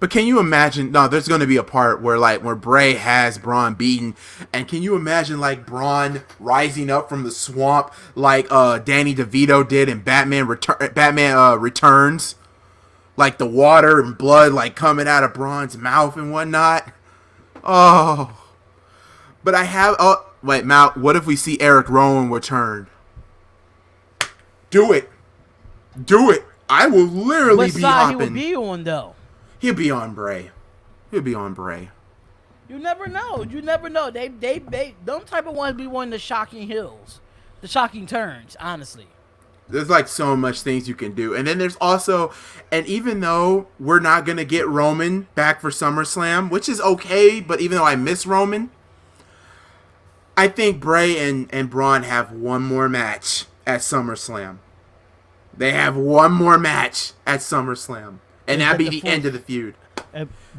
But can you imagine? No, there's going to be a part where Bray has Braun beaten, and can you imagine Braun rising up from the swamp like Danny DeVito did in Batman Returns, like the water and blood coming out of Braun's mouth and whatnot. Oh, but I have. Oh, wait, Mal. What if we see Eric Rowan return? Do it. I will literally be hopping. What side he would be on though? He'll be on Bray. He'll be on Bray. You never know. You never know. They them type of ones be wanting the shocking hills, the shocking turns. Honestly, there's like so much things you can do, and then there's also, and even though we're not gonna get Roman back for SummerSlam, which is okay, but even though I miss Roman, I think Bray and Braun have one more match at SummerSlam. They have one more match at SummerSlam, and that'd be the end of the feud.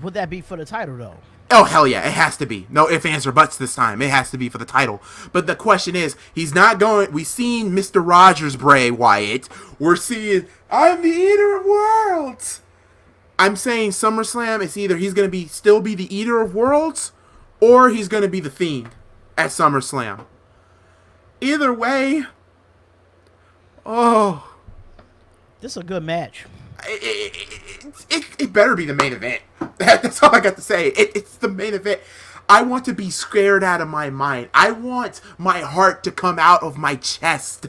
Would that be for the title though? Oh, hell yeah, it has to be. No ifs, ands, or buts this time. It has to be for the title. But the question is, he's not going... We've seen Mr. Rogers Bray Wyatt. We're seeing, I'm the Eater of Worlds. I'm saying SummerSlam, it's either he's going to still be the Eater of Worlds, or he's going to be the Fiend at SummerSlam. Either way, oh... This is a good match. It better be the main event. That's all I got to say. It's the main event. I want to be scared out of my mind. I want my heart to come out of my chest.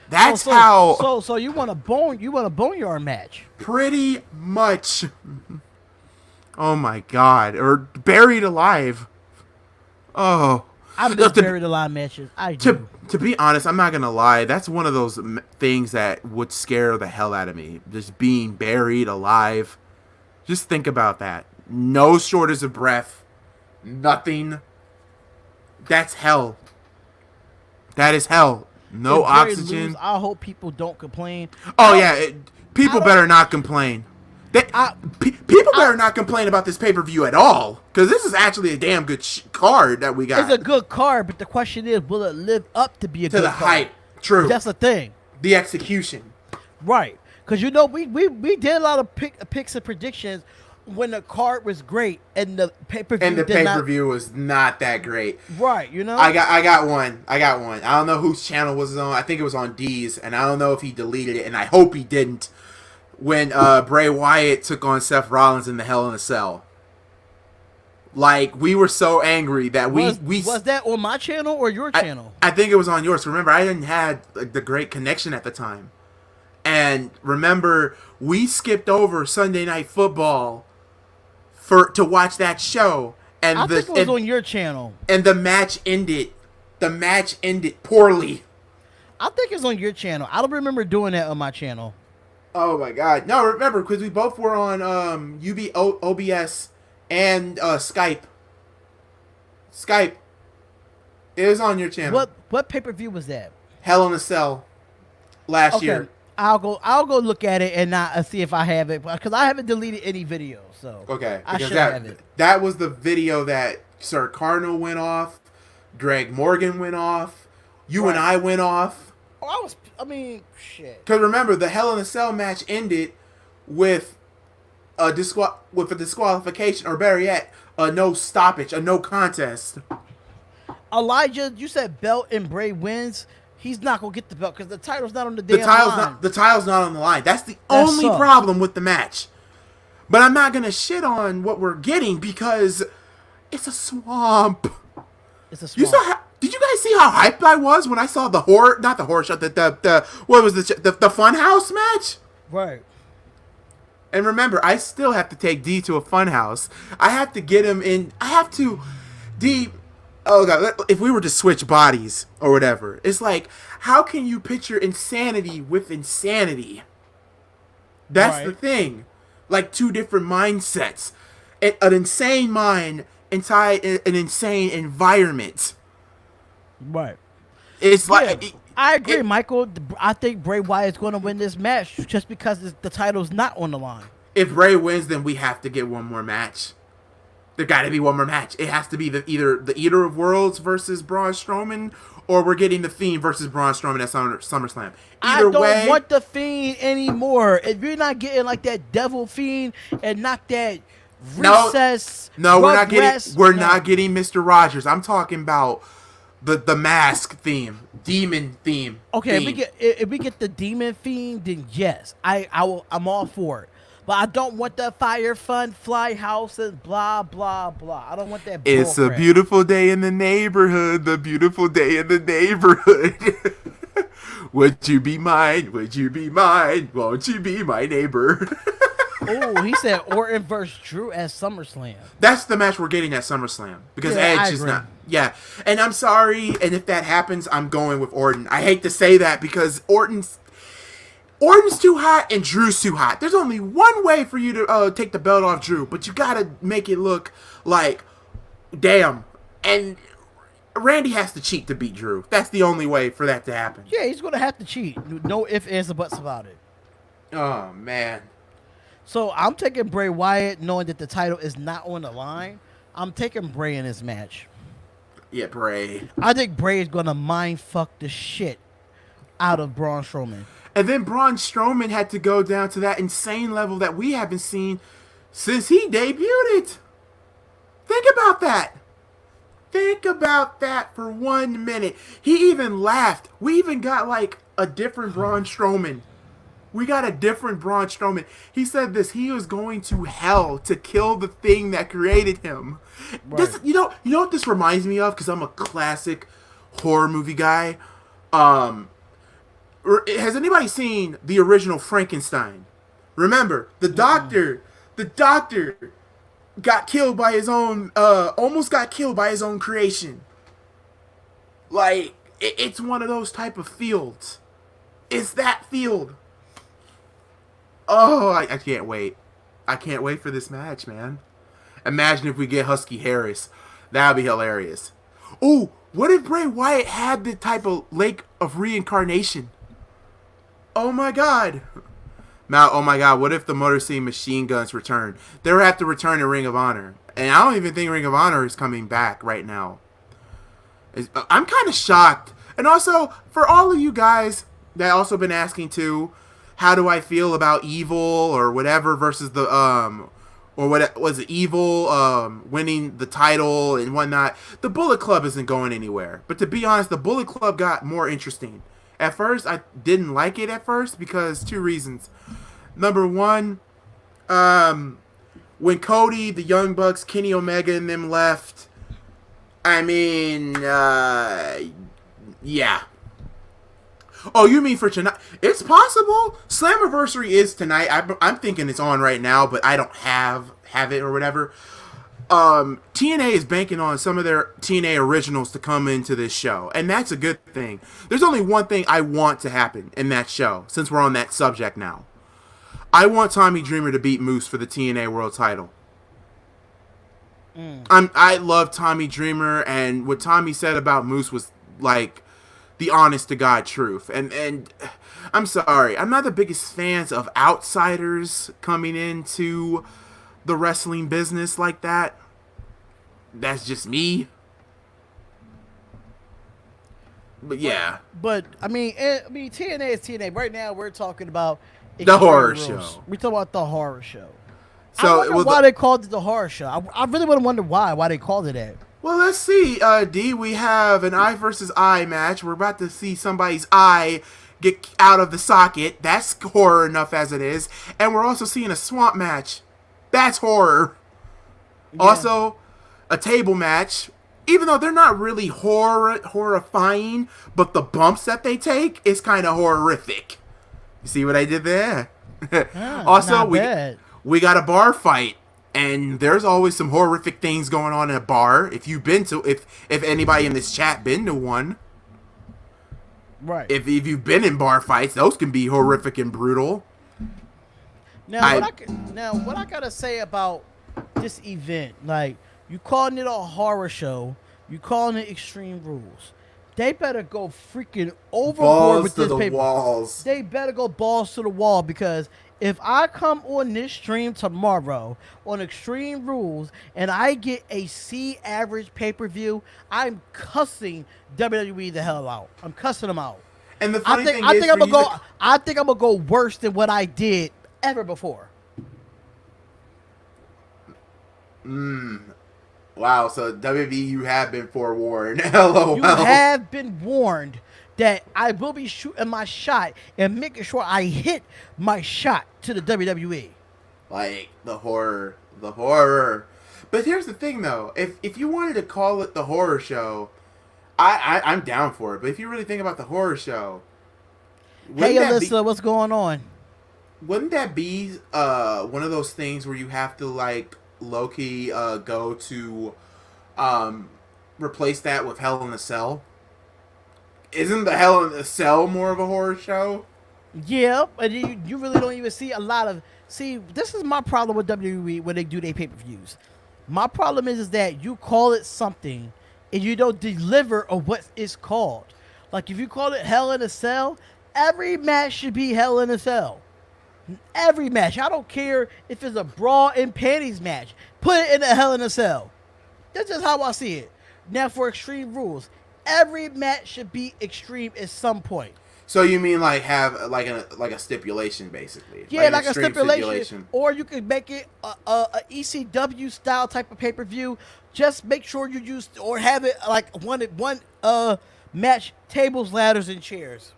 That's how. So you want a boneyard match? Pretty much. Oh my God! Or buried alive. Oh. I've been buried alive matches. To be honest, I'm not gonna lie. That's one of those things that would scare the hell out of me. Just being buried alive. Just think about that. No shortage of breath. Nothing. That's hell. That is hell. No if oxygen. Lose, I hope people don't complain. Oh yeah, people better not complain. People better not complain about this pay-per-view at all, because this is actually a damn good card that we got. It's a good card, but the question is, will it live up to be a good card? To the hype. True. That's the thing. The execution. Right. Because, we did a lot of picks and predictions when the card was great and the pay-per-view was not that great. Right, I got one. I don't know whose channel was it on. I think it was on D's, and I don't know if he deleted it, and I hope he didn't. When Bray Wyatt took on Seth Rollins in the Hell in a Cell. Like, we were so angry that we was that on my channel or your channel? I think it was on yours. Remember, I didn't have the great connection at the time. And remember, we skipped over Sunday Night Football to watch that show. And I think it was on your channel. And the match ended. The match ended poorly. I think it's on your channel. I don't remember doing that on my channel. Oh my God! No, remember, because we both were on OBS and Skype. It was on your channel. What pay-per-view was that? Hell in a Cell last year. I'll go look at it and see if I have it, because I haven't deleted any videos. So okay, I should have it. That was the video that Sir Cardinal went off, Greg Morgan went off, you and I went off. Oh, shit. Because remember, the Hell in a Cell match ended with a disqualification, or better yet, a no stoppage, a no contest. Elijah, you said belt and Bray wins. He's not gonna get the belt because the title's not on the damn line. The title's not on the line. That's the only problem with the match. But I'm not gonna shit on what we're getting because it's a swamp. It's a swamp. Did you guys see how hyped I was when I saw the horror? Not the horror show. What was the Funhouse match? Right. And remember, I still have to take D to a Funhouse. I have to get him in. I have to D. Oh God! If we were to switch bodies or whatever, it's like, how can you picture insanity with insanity? That's the thing. Like two different mindsets. An insane mind inside an insane environment. Right. It's like I agree, Michael. I think Bray Wyatt is going to win this match just because the title's not on the line. If Bray wins, then we have to get one more match. There got to be one more match. It has to be either the Eater of Worlds versus Braun Strowman, or we're getting the Fiend versus Braun Strowman at SummerSlam. I don't want the Fiend anymore. If you're not getting like that Devil Fiend and not that Recess, we're not getting Mr. Rogers. I'm talking about the mask theme, demon theme. Okay, if we get the demon fiend, then yes, I'm all for it. But I don't want the Fire Fun Fly House and blah blah blah. I don't want that. It's a beautiful day in the neighborhood. The beautiful day in the neighborhood. Would you be mine? Would you be mine? Won't you be my neighbor? Oh, he said Orton versus Drew at SummerSlam. That's the match we're getting at SummerSlam because Edge is not. Yeah, and I'm sorry, and if that happens, I'm going with Orton. I hate to say that because Orton's too hot and Drew's too hot. There's only one way for you to take the belt off Drew, but you gotta make it look like, damn. And Randy has to cheat to beat Drew. That's the only way for that to happen. Yeah, he's gonna have to cheat. No ifs, ands, or buts about it. Oh man. So I'm taking Bray Wyatt, knowing that the title is not on the line. I'm taking Bray in this match. Yeah, Bray. I think Bray is gonna mind fuck the shit out of Braun Strowman. And then Braun Strowman had to go down to that insane level that we haven't seen since he debuted. Think about that. Think about that for 1 minute. He even laughed. We even got like a different Braun Strowman. We got a different Braun Strowman. He said this. He was going to hell to kill the thing that created him. Right. This, you know what this reminds me of? Because I'm a classic horror movie guy. Has anybody seen the original Frankenstein? Remember, the doctor got killed by his own, almost got killed by his own creation. Like, it's one of those type of fields. It's that field. Oh, I can't wait. I can't wait for this match, man. Imagine if we get Husky Harris. That would be hilarious. Ooh, what if Bray Wyatt had the type of Lake of Reincarnation? Oh my god. Now, oh my god, what if the Motor City Machine Guns return? They'll have to return to Ring of Honor. And I don't even think Ring of Honor is coming back right now. I'm kind of shocked. And also, for all of you guys that also been asking too, how do I feel about Evil or whatever versus the or what was it, Evil winning the title and whatnot? The Bullet Club isn't going anywhere. But to be honest, the Bullet Club got more interesting. At first, I didn't like it at first because 2 reasons. Number one, when Cody, the Young Bucks, Kenny Omega, and them left, I mean, yeah. Oh, you mean for tonight? It's possible. Slammiversary is tonight. I'm thinking it's on right now, but I don't have it or whatever. TNA is banking on some of their TNA originals to come into this show, and that's a good thing. There's only one thing I want to happen in that show, since we're on that subject now. I want Tommy Dreamer to beat Moose for the TNA World Title. I love Tommy Dreamer, and what Tommy said about Moose was like the honest to God truth. And I'm sorry, I'm not the biggest fans of outsiders coming into the wrestling business like that. That's just me. But yeah. But I mean, TNA is TNA. Right now, we're talking about the horror show. We're talking about the horror show. So I wonder why they called it the horror show. I really want to wonder why they called it that. Well, let's see, D. We have an eye versus eye match. We're about to see somebody's eye get out of the socket. That's horror enough as it is. And we're also seeing a swamp match. That's horror. Yeah. Also, a table match. Even though they're not really horrifying, but the bumps that they take is kind of horrific. You see what I did there? Also, we got a bar fight. And there's always some horrific things going on in a bar. If you've been to, if anybody in this chat been to one, right? If you've been in bar fights, those can be horrific and brutal. Now, what I gotta say about this event, like you calling it a horror show, you calling it Extreme Rules. They better go freaking overboard with this paper. Walls. They better go balls to the wall because if I come on this stream tomorrow on Extreme Rules and I get a C average pay-per-view, I'm cussing WWE the hell out. I'm cussing them out. And the funny thing is, I think I'm gonna go worse than what I did ever before. Wow, so WWE, you have been forewarned. LOL. You have been warned that I will be shooting my shot and making sure I hit my shot to the WWE. Like, the horror. But here's the thing, though. If you wanted to call it the horror show, I'm down for it. But if you really think about the horror show... Hey, Alyssa, what's going on? wouldn't that be one of those things where you have to like low key go to um replace that with Hell in a Cell? Isn't the Hell in a Cell more of a horror show? Yeah, but you really don't even see a lot of. See, this is my problem with WWE when they do their pay-per-views. My problem is that you call it something and you don't deliver on what it's called. Like if you call it Hell in a Cell, every match should be Hell in a Cell. Every match. I don't care if it's a bra and panties match. Put it in a Hell in a Cell. That's just how I see it. Now for Extreme Rules, every match should be extreme at some point. So you mean like have like a stipulation basically? Yeah, like a extreme stipulation. Or you could make it a ECW style type of pay-per-view. Just make sure you use or have it like one match tables, ladders, and chairs.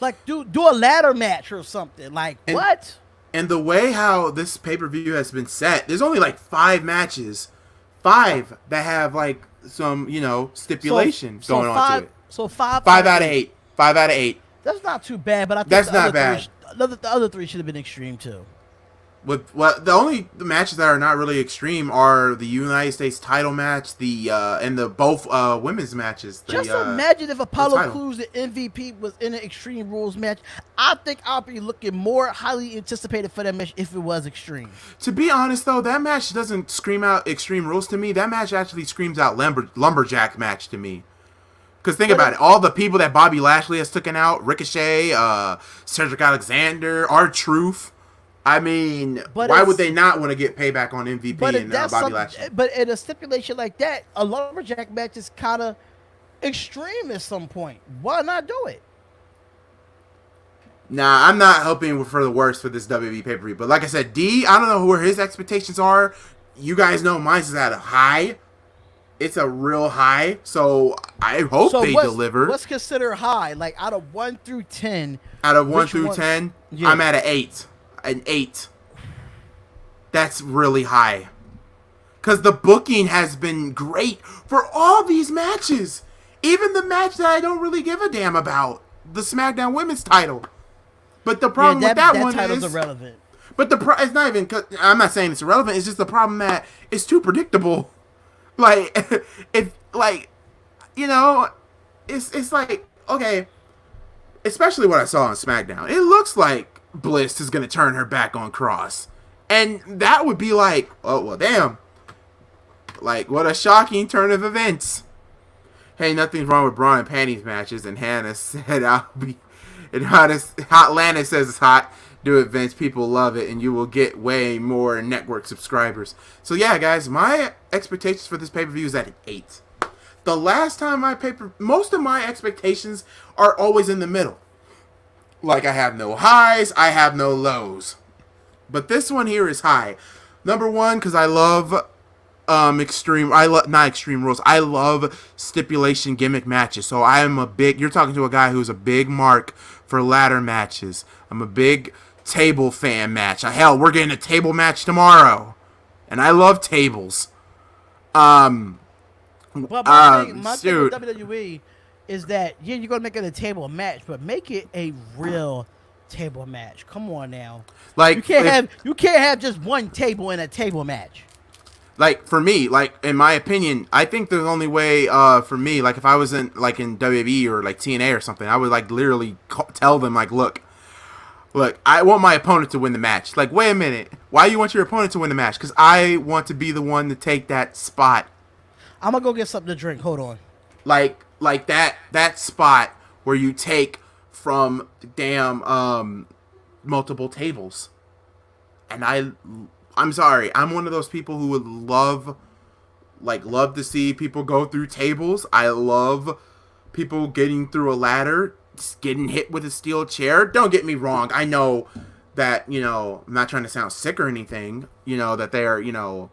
Like do a ladder match or something. Like what? And the way how this pay-per-view has been set, there's only like 5 matches. 5 that have like some, stipulation going on to it. So 5 out of 8. 5 out of 8. That's not too bad, but I think that's not bad. The other 3 should have been extreme too. The matches that are not really extreme are the United States title match, and the both women's matches. Just imagine if Apollo Crews, the MVP, was in an Extreme Rules match. I think I'll be looking more highly anticipated for that match if it was extreme. To be honest, though, that match doesn't scream out Extreme Rules to me. That match actually screams out lumberjack match to me. Because think about it, all the people that Bobby Lashley has taken out, Ricochet, Cedric Alexander, R-Truth. I mean, why would they not want to get payback on MVP and Bobby Lashley? But in a stipulation like that, a lumberjack match is kind of extreme at some point. Why not do it? Nah, I'm not hoping for the worst for this WWE pay-per-view. But like I said, I don't know where his expectations are. You guys know mine's at a high. It's a real high, so I hope they deliver. What's considered high? Like out of 1 through 10. Out of 1 through 10, yeah. I'm at an 8. An 8. That's really high. Because the booking has been great for all these matches. Even the match that I don't really give a damn about. The SmackDown Women's title. But the problem with that one title's irrelevant. But it's not even... I'm not saying it's irrelevant. It's just the problem that it's too predictable. Like, it's like, it's like, okay, especially what I saw on SmackDown. It looks like Bliss is going to turn her back on Cross. And that would be like, oh, well, damn. Like, what a shocking turn of events. Hey, nothing's wrong with bra and panties matches. And Hannah said, Hot Lana says it's hot. Do it, Vince. People love it, and you will get way more network subscribers. So yeah, guys, my expectations for this pay-per-view is at an 8. The last time most of my expectations are always in the middle. Like I have no highs, I have no lows. But this one here is high. Number 1, because I love not extreme rules. I love stipulation gimmick matches. So I am you're talking to a guy who's a big mark for ladder matches. I'm a big table fan match. Hell, we're getting a table match tomorrow. And I love tables. But my thing with WWE is that, yeah, you're going to make it a table match, but make it a real table match. Come on now. Like you can't have just one table in a table match. Like for me, like in my opinion, I think the only way for me, like if I was in WWE or like TNA or something, I would like literally tell them like, look, I want my opponent to win the match. Like, wait a minute, why you want your opponent to win the match? Because I want to be the one to take that spot. I'm gonna go get something to drink. Hold on. Like that spot where you take from multiple tables. And I'm sorry, I'm one of those people who would love to see people go through tables. I love people getting through a ladder, getting hit with a steel chair. Don't get me wrong. I know that, I'm not trying to sound sick or anything, that they are,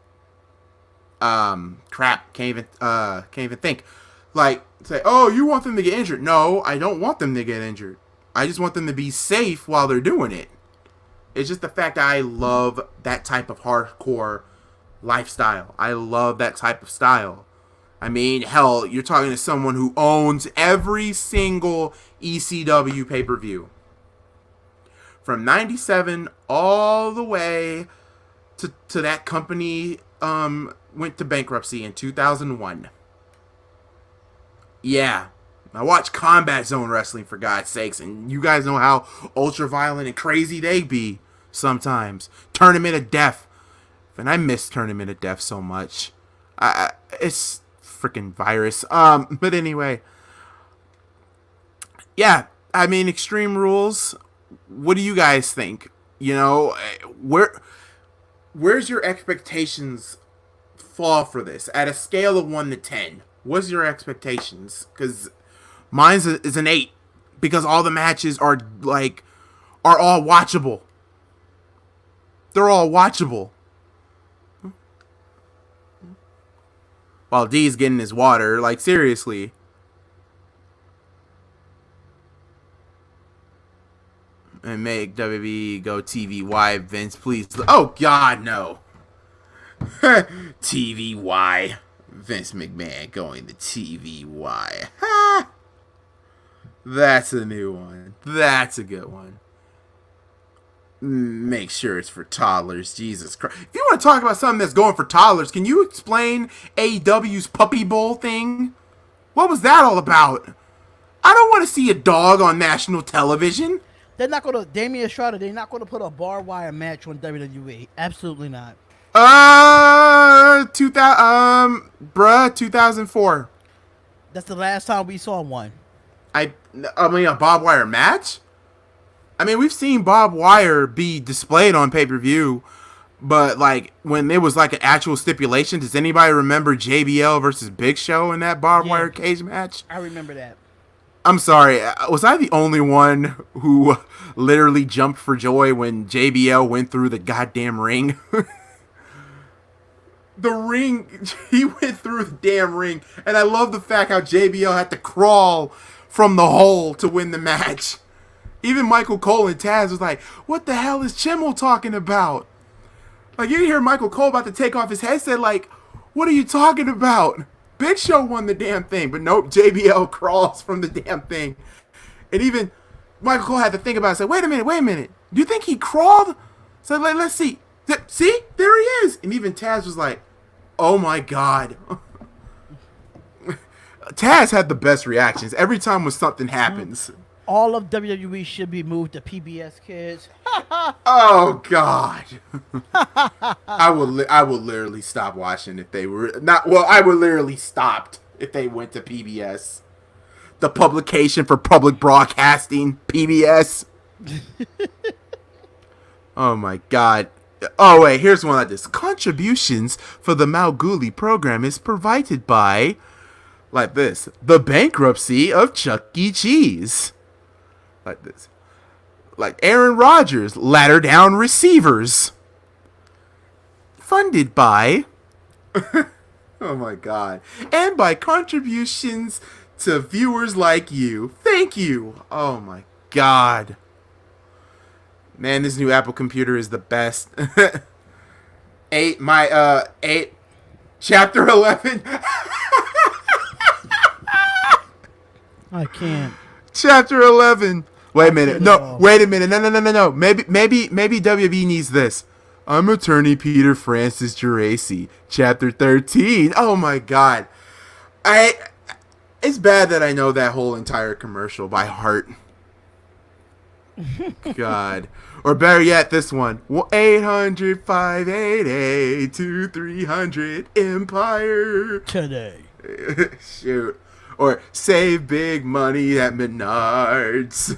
crap, can't even think. Like, say, oh, you want them to get injured. No, I don't want them to get injured. I just want them to be safe while they're doing it. It's just the fact that I love that type of hardcore lifestyle. I love that type of style. I mean, hell, you're talking to someone who owns every single ECW pay-per-view. from 97 all the way to that company went to bankruptcy in 2001. Yeah. I watch Combat Zone Wrestling, for God's sakes, and you guys know how ultra violent and crazy they be sometimes. Tournament of Death. And I miss Tournament of Death so much. It's freaking virus. But anyway. Yeah, I mean, Extreme Rules. What do you guys think? You know, where's your expectations fall for this? At a scale of 1 to 10, what's your expectations? Because mine is an 8. Because all the matches are all watchable. They're all watchable. While D's getting his water, like, seriously. And make WWE go TV-Y, Vince, please. Oh, God, no. TV-Y. Vince McMahon going to TV-Y. Ha! That's a new one. That's a good one. Make sure it's for toddlers. Jesus Christ. If you want to talk about something that's going for toddlers, can you explain AEW's Puppy Bowl thing? What was that all about? I don't want to see a dog on national television. They're not going to, Damian Estrada, they're not going to put a barbed wire match on WWE. Absolutely not. 2004. That's the last time we saw one. I mean, a barbed wire match? I mean, we've seen barbed wire be displayed on pay-per-view, but, like, when it was, like, an actual stipulation, does anybody remember JBL versus Big Show in that barbed wire cage match? I remember that. I'm sorry, was I the only one who literally jumped for joy when JBL went through the goddamn ring? The ring, he went through the damn ring, and I love the fact how JBL had to crawl from the hole to win the match. Even Michael Cole and Taz was like, what the hell is Chimmel talking about? Like, you hear Michael Cole about to take off his headset, like, what are you talking about? Big Show won the damn thing, but nope, JBL crawls from the damn thing. And even Michael Cole had to think about it. Say, wait a minute. Do you think he crawled? So like, let's see. See? There he is. And even Taz was like, oh my God. Taz had the best reactions every time when something happens. All of WWE should be moved to PBS Kids. Oh God. I would literally stop watching if they were not. Well, I would literally stopped if they went to PBS, the publication for public broadcasting, PBS. Oh my God. Oh wait, here's one like this. Contributions for the MalcGoolie program is provided by, like this, the bankruptcy of Chuck E. Cheese. Like this. Like Aaron Rodgers, ladder down receivers. Funded by, oh my God, and by contributions to viewers like you. Thank you. Oh my God. Man, this new Apple computer is the best. Chapter 11. I can't. Chapter 11. Wait a minute. No, wait a minute. No. Maybe WB needs this. I'm attorney Peter Francis Geraci. Chapter 13. Oh my God. It's bad that I know that whole entire commercial by heart. God. Or better yet, this one. 800-588-2300 Empire. Today. Shoot. Or save big money at Menards.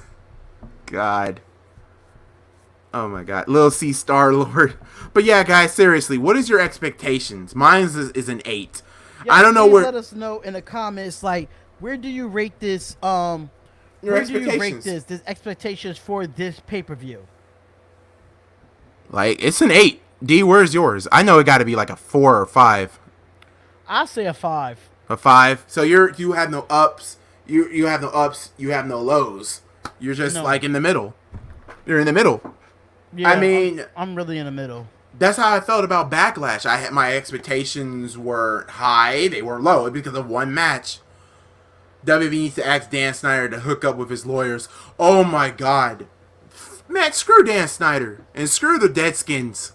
God. Oh my God. Little C Star-Lord. But yeah, guys, seriously, what is your expectations? Mine is an 8. Yeah, I don't know where. Let us know in the comments, like, where do you rate this? Your where do you rate expectations. this expectations for this pay-per-view? Like, it's an 8. D, where's yours? I know it got to be like a 4 or 5. I say a 5. A 5. So you have no ups. You have no ups. You have no lows. You're just like in the middle. You're in the middle. Yeah, I mean, I'm really in the middle. That's how I felt about Backlash. My expectations were high. They were low because of one match. WWE needs to ask Dan Snyder to hook up with his lawyers. Oh my God. Man, screw Dan Snyder and screw the Deadskins.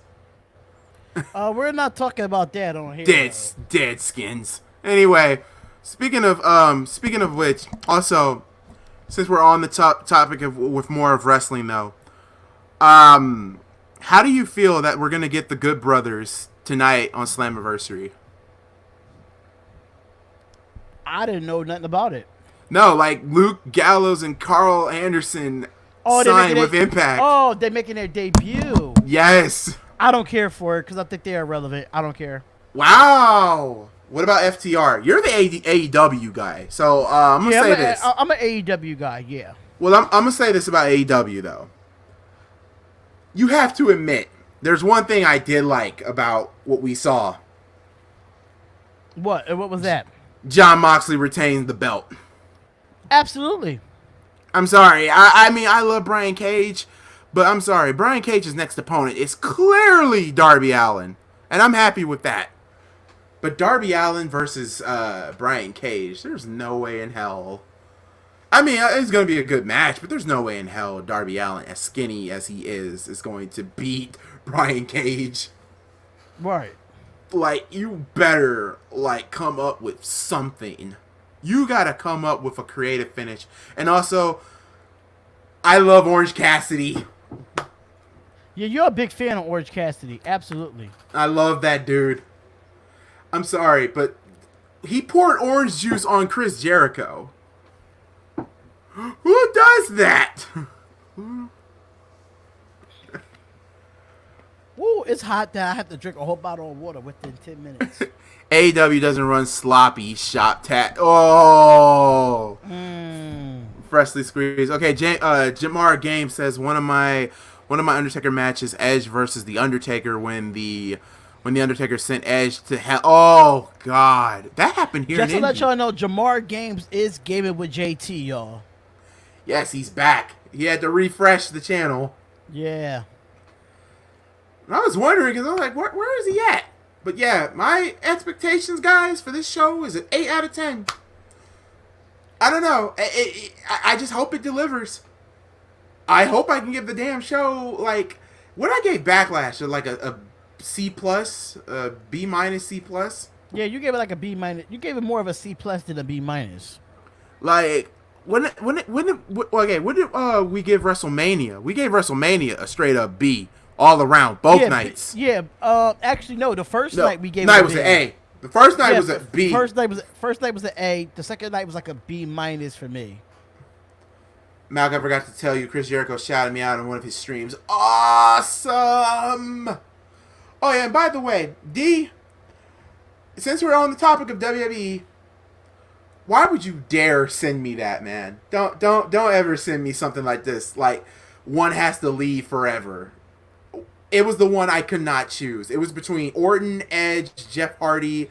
We're not talking about that on here. Deadskins. Anyway, speaking of which, also, since we're on the topic of with more of wrestling though, how do you feel that we're gonna get the Good Brothers tonight on Slammiversary? I didn't know nothing about it. No, like Luke Gallows and Carl Anderson signed with Impact. Oh, they're making their debut. Yes. I don't care for it because I think they are relevant. I don't care. Wow. What about FTR? You're the AEW guy, so I'm gonna say this. I'm an AEW guy. Yeah. Well, I'm gonna say this about AEW though. You have to admit, there's one thing I did like about what we saw. What? What was that? Jon Moxley retained the belt. Absolutely. I'm sorry. I mean, I love Brian Cage, but I'm sorry. Brian Cage's next opponent is clearly Darby Allin, and I'm happy with that. But Darby Allin versus Brian Cage, there's no way in hell. I mean, it's going to be a good match, but there's no way in hell Darby Allin, as skinny as he is going to beat Brian Cage. Right. Like, you better, like, come up with something. You got to come up with a creative finish. And also, I love Orange Cassidy. Yeah, you're a big fan of Orange Cassidy. Absolutely. I love that dude. I'm sorry, but he poured orange juice on Chris Jericho. Who does that? Woo, it's hot that I have to drink a whole bottle of water within 10 minutes. AEW doesn't run sloppy shop tat. Oh. Freshly squeezed. Okay, Jamar Game says one of my Undertaker matches, Edge versus the Undertaker, when the Undertaker sent Edge to hell. Oh God, that happened here. Just to let y'all know, Jamar Games is gaming with JT, y'all. Yes, he's back. He had to refresh the channel. Yeah. And I was wondering because I was like, where is he at? But yeah, my expectations, guys, for this show is an 8 out of 10. I don't know. I just hope it delivers. I hope I can give the damn show, like, what I gave Backlash, like a C plus, a B minus, C plus. Yeah, you gave it like a B minus. You gave it more of a C plus than a B minus. Like, when did we give WrestleMania? We gave WrestleMania a straight up B all around, both nights. Yeah, actually no, the first night we gave night was an A. The first night was a B. First night was an A. The second night was like a B minus for me. Malc, I forgot to tell you, Chris Jericho shouted me out on one of his streams. Awesome! Oh yeah, and by the way, D, since we're on the topic of WWE, why would you dare send me that, man? Don't ever send me something like this. Like, one has to leave forever. It was the one I could not choose. It was between Orton, Edge, Jeff Hardy,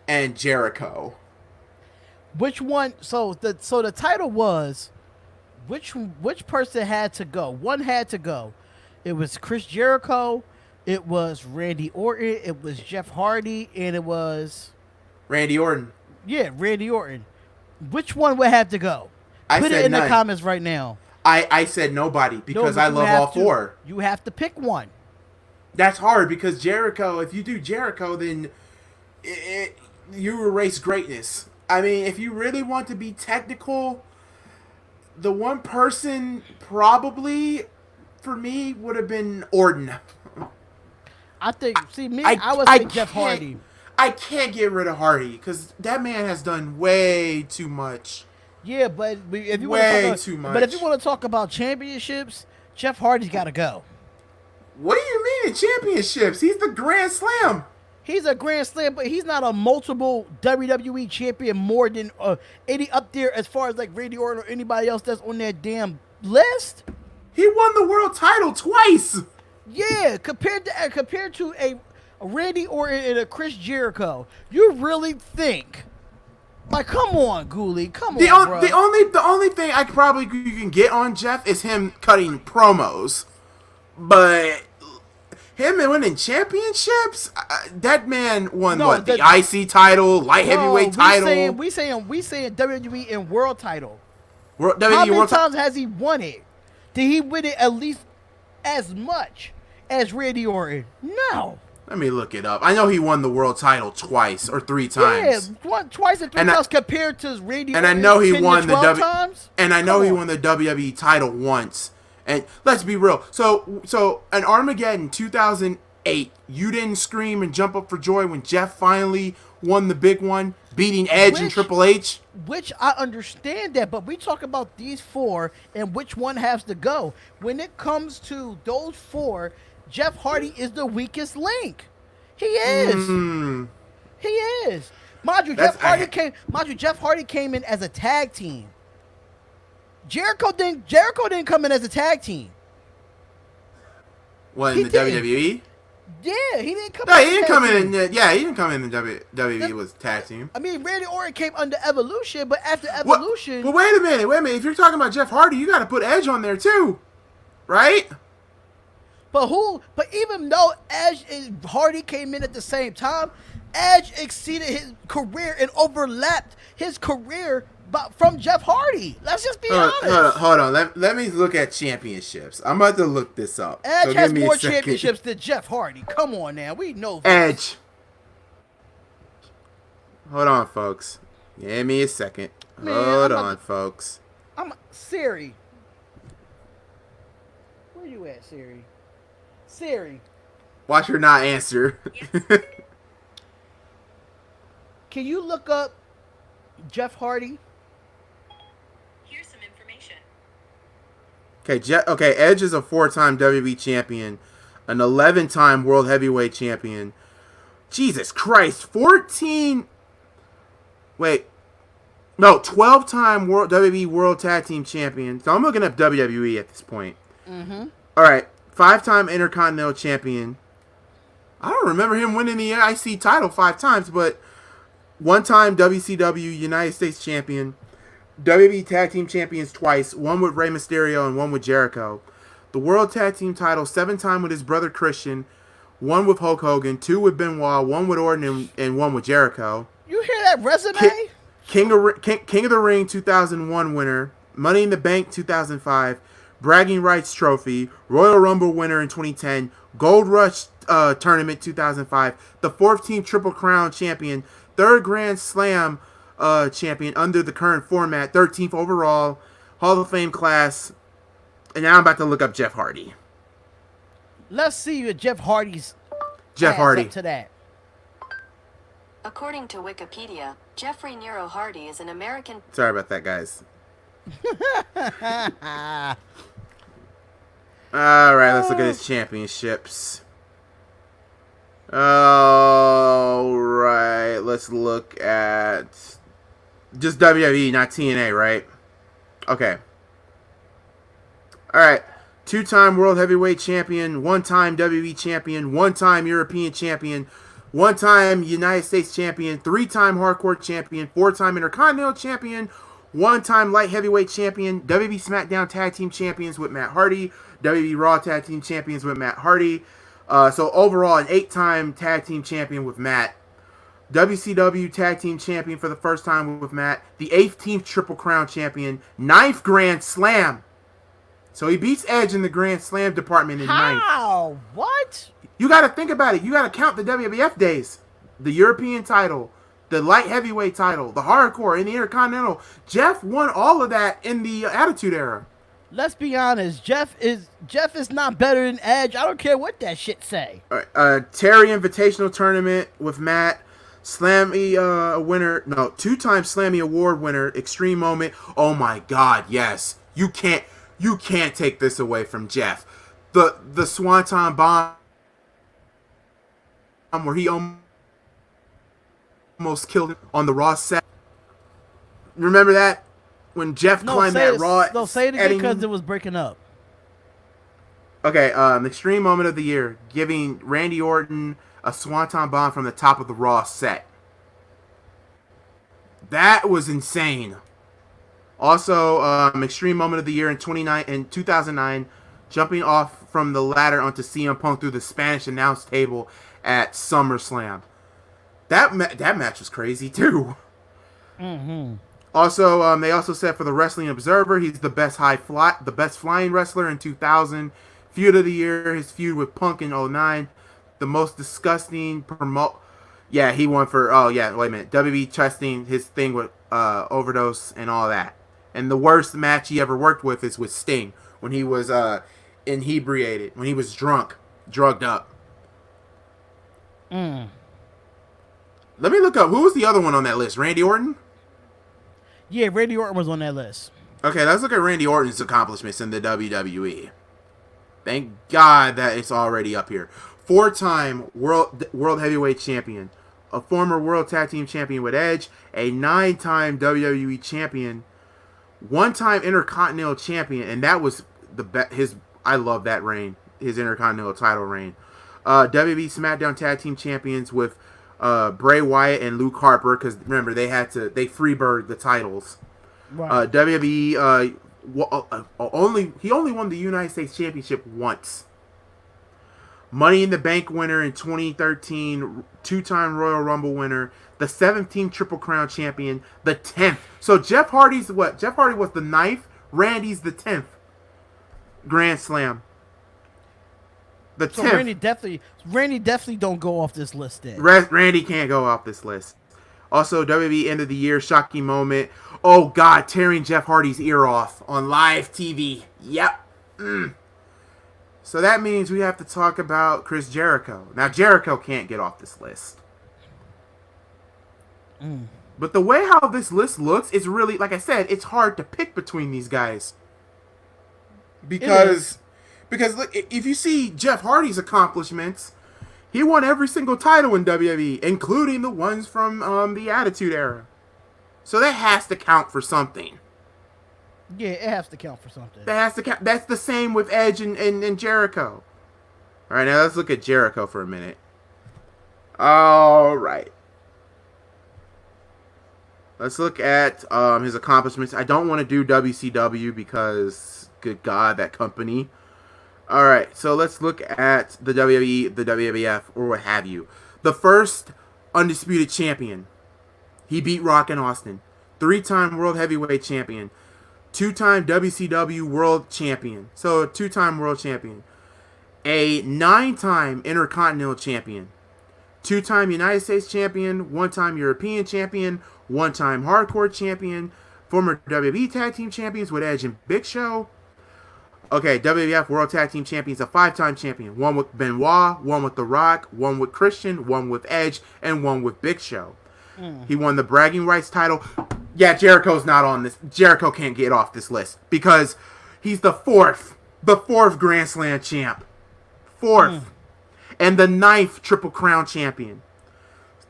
and Jericho. Which one? So the title was, which person had to go? One had to go. It was Chris Jericho. It was Randy Orton. It was Jeff Hardy, and it was Randy Orton. Yeah, Randy Orton. Which one would have to go? Put it in the comments right now. I said nobody because I love all four. You have to pick one. That's hard because Jericho, if you do Jericho, then you erase greatness. I mean, if you really want to be technical, the one person probably for me would have been Orton. I think, I would say Jeff Hardy. I can't get rid of Hardy because that man has done way too much. Yeah, but if you want to talk about championships, Jeff Hardy's got to go. What do you mean in championships? He's the Grand Slam. He's a Grand Slam, but he's not a multiple WWE champion more than any up there as far as like Randy Orton or anybody else that's on that damn list. He won the world title twice. Yeah, compared to a Randy Orton and a Chris Jericho, you really think? Like, come on, Ghoulie, come on, bro. The only thing you can get on Jeff is him cutting promos, but him winning championships, that man won the IC title, light heavyweight title. We saying WWE and world title. WWE How many times has he won it? Did he win it at least as much as Randy Orton? No. Let me look it up. I know he won the world title twice or 3 times. Yeah, twice and 3 times compared to Randy Orton. And I know he won the times. And I know he won the WWE title once. And let's be real. So an Armageddon 2008, you didn't scream and jump up for joy when Jeff finally won the big one, beating Edge and Triple H? Which I understand that, but we talk about these 4 and which one has to go. When it comes to those 4, Jeff Hardy is the weakest link. He is. He is. Mind you, Jeff Hardy came in as a tag team. Jericho didn't come in as a tag team. What, in the WWE? Yeah, he didn't come. No, he didn't come in. Yeah, he didn't come in the WWE was tag team. I mean, Randy Orton came under Evolution, but after Evolution. Well, wait a minute. If you're talking about Jeff Hardy, you got to put Edge on there too, right? But even though Edge and Hardy came in at the same time, Edge exceeded his career and overlapped his career from Jeff Hardy. Let's just be honest. Hold on. Let me look at championships. I'm about to look this up. Edge has more championships than Jeff Hardy. Come on now. We know this. Edge. Hold on, folks. Give me a second. Hold on, folks. Siri. Where you at, Siri? Siri. Watch her not answer. Can you look up Jeff Hardy? Here's some information. Okay, Edge is a 4-time WWE champion, an 11-time World Heavyweight champion. Jesus Christ, 14. Wait. No, 12-time WWE World Tag Team champion. So I'm looking up WWE at this point. All right. 5-time Intercontinental champion. I don't remember him winning the IC title 5 times, but 1-time WCW United States champion. WWE Tag Team champions twice, 1 with Rey Mysterio and 1 with Jericho. The World Tag Team title 7-time with his brother Christian, 1 with Hulk Hogan, 2 with Benoit, 1 with Orton, and 1 with Jericho. You hear that resume? King of the Ring 2001 winner, Money in the Bank 2005, Bragging Rights Trophy, Royal Rumble winner in 2010, Gold Rush Tournament 2005, the 4th Team Triple Crown champion, 3rd Grand Slam champion under the current format, 13th overall, Hall of Fame class, and now I'm about to look up Jeff Hardy. Let's see what Jeff Hardy's up to that. According to Wikipedia, Jeffrey Nero Hardy is an American. Sorry about that, guys. Alright, let's look at his championships. Alright, let's look at just WWE, not TNA, right? Okay. Alright. 2-time World Heavyweight Champion, 1-time WWE Champion, 1-time European Champion, 1-time United States Champion, 3-time Hardcore Champion, 4-time Intercontinental Champion, 1-time Light Heavyweight Champion, WWE SmackDown Tag Team Champions with Matt Hardy, WWE Raw Tag Team Champions with Matt Hardy. So overall, an 8-time Tag Team Champion with Matt. WCW Tag Team Champion for the first time with Matt. The 18th Triple Crown Champion. 9th Grand Slam. So he beats Edge in the Grand Slam department in 9th. How? What? You got to think about it. You got to count the WWF days. The European title. The light heavyweight title. The hardcore and the Intercontinental. Jeff won all of that in the Attitude Era. Let's be honest. Jeff is not better than Edge. I don't care what that shit say. Terry Invitational Tournament with Matt. Slammy winner. No, 2-time Slammy Award winner. Extreme Moment. Oh my God, yes. You can't take this away from Jeff. The Swanton Bomb where he almost killed him on the Raw set. Remember that? When Jeff climbed that Raw. No, say it again because it was breaking up. Okay, Extreme Moment of the Year. Giving Randy Orton a Swanton Bomb from the top of the Raw set. That was insane. Also, Extreme Moment of the Year in 2009. Jumping off from the ladder onto CM Punk through the Spanish announce table at SummerSlam. That match was crazy too. Mm-hmm. Also, they also said for the Wrestling Observer, he's the best flying wrestler in 2000, Feud of the year, his feud with Punk in '09. The most disgusting promote. Yeah, he won for. Oh yeah, wait a minute. WB testing his thing with Overdose and all that. And the worst match he ever worked with is with Sting when he was inebriated, when he was drunk, drugged up. Let me look up who was the other one on that list. Randy Orton. Yeah, Randy Orton was on that list. Okay, let's look at Randy Orton's accomplishments in the WWE. Thank God that it's already up here. 4-time world heavyweight champion, a former world tag team champion with Edge, a 9-time WWE champion, 1-time intercontinental champion, and that was his. I love that reign, his intercontinental title reign. WWE SmackDown tag team champions with Bray Wyatt and Luke Harper, because remember they freebird the titles. Right. WWE he only won the United States Championship once. Money in the Bank winner in 2013, 2-time Royal Rumble winner, the 17th Triple Crown champion, the 10th. So Jeff Hardy's what? Jeff Hardy was the 9th, Randy's the 10th Grand Slam. The 10th. So Randy definitely don't go off this list then. Randy can't go off this list. Also, WWE End of the Year shocking moment. Oh God, tearing Jeff Hardy's ear off on live TV. Yep. So that means we have to talk about Chris Jericho. Now, Jericho can't get off this list. But the way how this list looks is really, like I said, it's hard to pick between these guys. Because look, if you see Jeff Hardy's accomplishments, he won every single title in WWE, including the ones from the Attitude Era. So that has to count for something. Yeah, it has to count for something. That has to count. That's the same with Edge and Jericho. All right, now let's look at Jericho for a minute. All right. Let's look at his accomplishments. I don't want to do WCW because, good God, that company. All right, so let's look at the WWE, the WWF, or what have you. The first undisputed champion. He beat Rock and Austin. 3-time World Heavyweight Champion. 2-time WCW World Champion. So, 2-time World Champion. A 9-time Intercontinental Champion. 2-time United States Champion. 1-time European Champion. 1-time Hardcore Champion. Former WWE Tag Team Champions with Edge and Big Show. Okay, WWF World Tag Team Champions, a 5-time champion. 1 with Benoit, 1 with The Rock, 1 with Christian, 1 with Edge, and 1 with Big Show. He won the bragging rights title. Yeah, Jericho's not on this. Jericho can't get off this list because he's the fourth Grand Slam champ. 4th. And the 9th Triple Crown champion.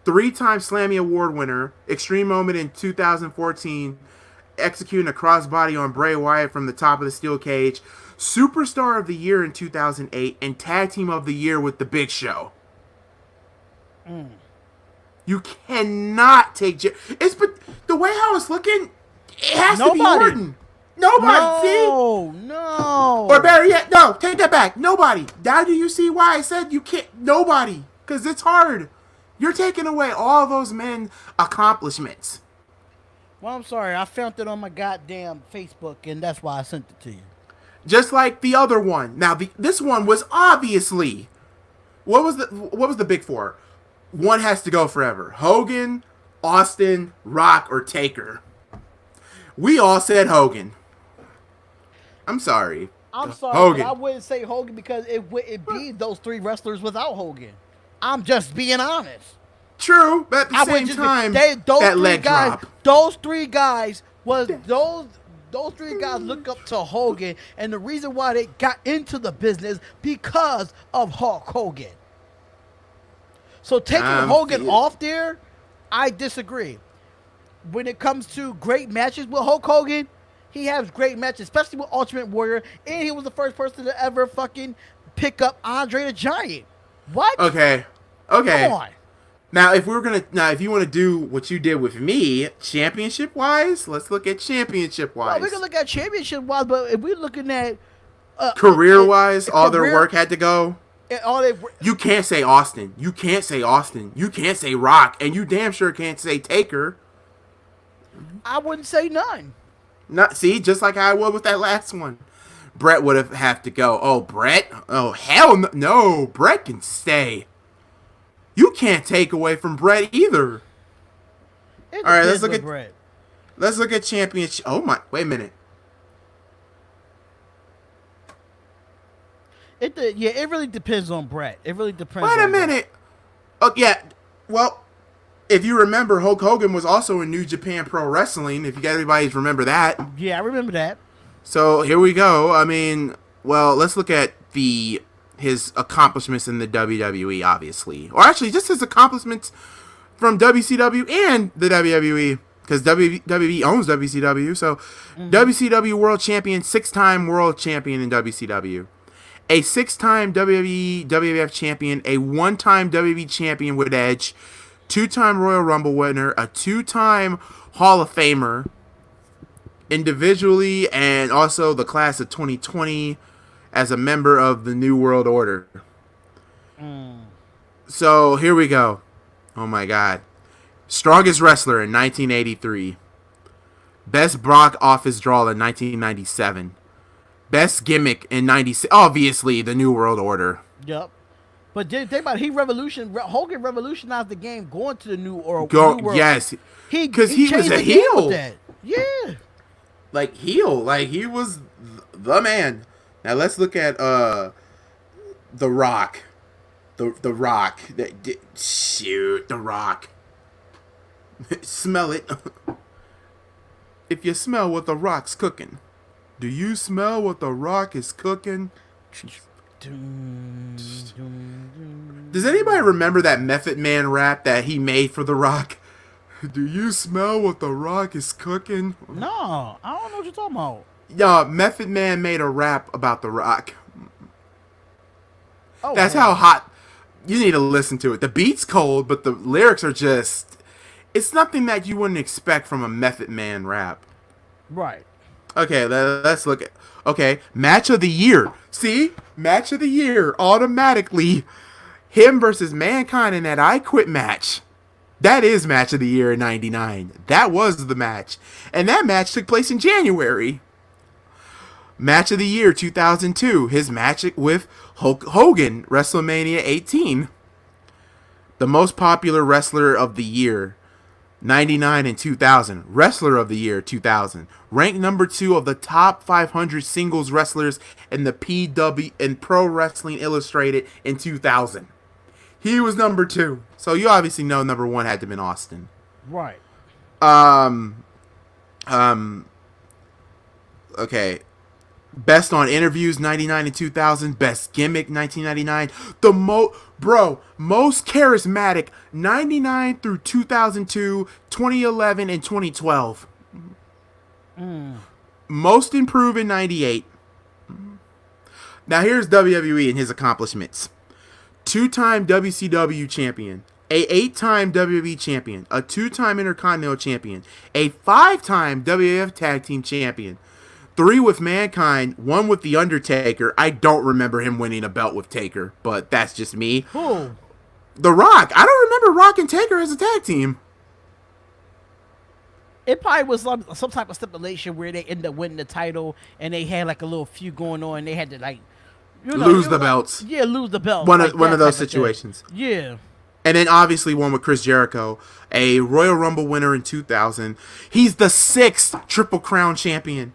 3-time Slammy Award winner. Extreme Moment in 2014. Executing a crossbody on Bray Wyatt from the top of the steel cage. Superstar of the Year in 2008. And Tag Team of the Year with the Big Show. You cannot take but the way how it's looking, it has to be Orton. Nobody. No. Or better yet, no, take that back. Nobody. Now do you see why I said you can't? Nobody. Because it's hard. You're taking away all those men's accomplishments. Well, I'm sorry. I found it on my goddamn Facebook, and that's why I sent it to you. Just like the other one. Now, this one was obviously... What was the big four? One has to go forever. Hogan, Austin, Rock, or Taker. We all said Hogan. I'm sorry. I'm sorry, Hogan. but I wouldn't say Hogan because it wouldn't be those 3 wrestlers without Hogan. I'm just being honest. True, but at the same time, that leg drop. Those 3 guys was those 3 guys look up to Hogan, and the reason why they got into the business because of Hulk Hogan. So taking Hogan off there, I disagree. When it comes to great matches with Hulk Hogan, he has great matches, especially with Ultimate Warrior, and he was the first person to ever fucking pick up Andre the Giant. What? Okay. Come on. Now, if you want to do what you did with me, championship wise, let's look at championship wise. Well, we can look at championship wise, but if we're looking at career wise, all their work had to go. You can't say Austin. You can't say Austin. You can't say Rock, and you damn sure can't say Taker. I wouldn't say none. Not see, just like I would with that last one. Brett would have to go. Oh, Brett? Oh, hell no. No, Brett can stay. You can't take away from Brett either. All right, let's look at Brett. Let's look at championship. Oh my! Wait a minute. It really depends on Brett. It really depends. Wait a minute. Oh yeah. Well, if you remember, Hulk Hogan was also in New Japan Pro Wrestling. If you guys everybody remember that. Yeah, I remember that. So here we go. I mean, well, let's look at his accomplishments in the WWE, obviously, or actually just his accomplishments from WCW and the WWE. Because WWE owns WCW, so WCW World Champion, 6-time World Champion in WCW, a 6-time WWE WWF Champion, a 1-time WWE Champion with Edge, 2-time Royal Rumble winner, a 2-time Hall of Famer, individually and also the class of 2020 as a member of the New World Order. So here we go. Oh my God. Strongest wrestler in 1983. Best Brock Office Draw in 1997. Best gimmick in 96. Obviously, the New World Order. Yep. But think about it, Hogan revolutionized the game going to the New World. Yes. Because he was a heel. Yeah. Like heel. Like he was the man. Now let's look at The Rock. The Rock. Shoot, The Rock. Smell it. If you smell what The Rock's cooking, do you smell what The Rock is cooking? Does anybody remember that Method Man rap that he made for The Rock? Do you smell what The Rock is cooking? No, I don't know what you're talking about. Yeah, Method Man made a rap about The Rock. Oh, that's how hot. You need to listen to it. The beat's cold, but the lyrics are just... It's nothing that you wouldn't expect from a Method Man rap. Right. Okay, let's look at... Okay, Match of the Year. See? Match of the Year. Automatically. Him versus Mankind in that I Quit match. That is Match of the Year in 99. That was the match. And that match took place in January. Match of the Year 2002. His match with Hulk Hogan, WrestleMania 18. The most popular wrestler of the year, 99 and 2000. Wrestler of the year, 2000. Ranked number 2 of the top 500 singles wrestlers in the PW and Pro Wrestling Illustrated in 2000. He was number 2. So you obviously know number 1 had to have been Austin. Right. Okay. Best on interviews, 99 and 2000. Best gimmick, 1999. Most charismatic, 99 through 2002, 2011, and 2012. Most improved in 98. Now here's WWE and his accomplishments. 2-time WCW champion, a 8-time WWE champion, a 2-time Intercontinental champion, a 5-time WWF Tag Team champion, 3 with Mankind, 1 with The Undertaker. I don't remember him winning a belt with Taker, but that's just me. Who? The Rock. I don't remember Rock and Taker as a tag team. It probably was some type of stipulation where they ended up winning the title and they had like a little feud going on and they had to like lose the belts. Yeah, lose the belt. One of those situations. Yeah. And then obviously one with Chris Jericho, a Royal Rumble winner in 2000. He's the 6th Triple Crown champion.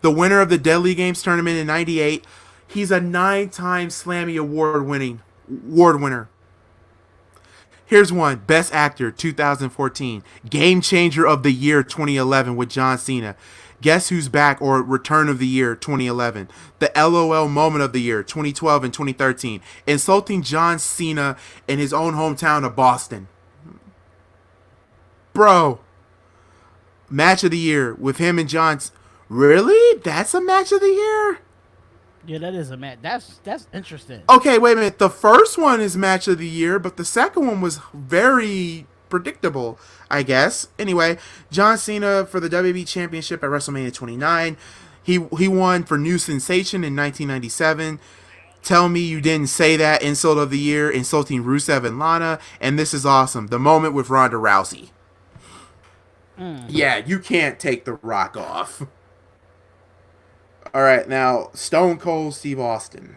The winner of the Deadly Games tournament in 98. He's a 9-time Slammy Award winner. Here's one. Best Actor 2014. Game Changer of the Year 2011 with John Cena. Guess Who's Back or Return of the Year 2011. The LOL Moment of the Year 2012 and 2013. Insulting John Cena in his own hometown of Boston. Bro. Match of the Year with him and John. Really? That's a match of the year? Yeah, that is a match. That's interesting. Okay, wait a minute. The first one is match of the year, but the second one was very predictable, I guess. Anyway, John Cena for the WWE Championship at WrestleMania 29. He won for New Sensation in 1997. Tell Me You Didn't Say That, Insult of the Year, insulting Rusev and Lana. And this is awesome. The moment with Ronda Rousey. Yeah, you can't take The Rock off. All right, now Stone Cold Steve Austin.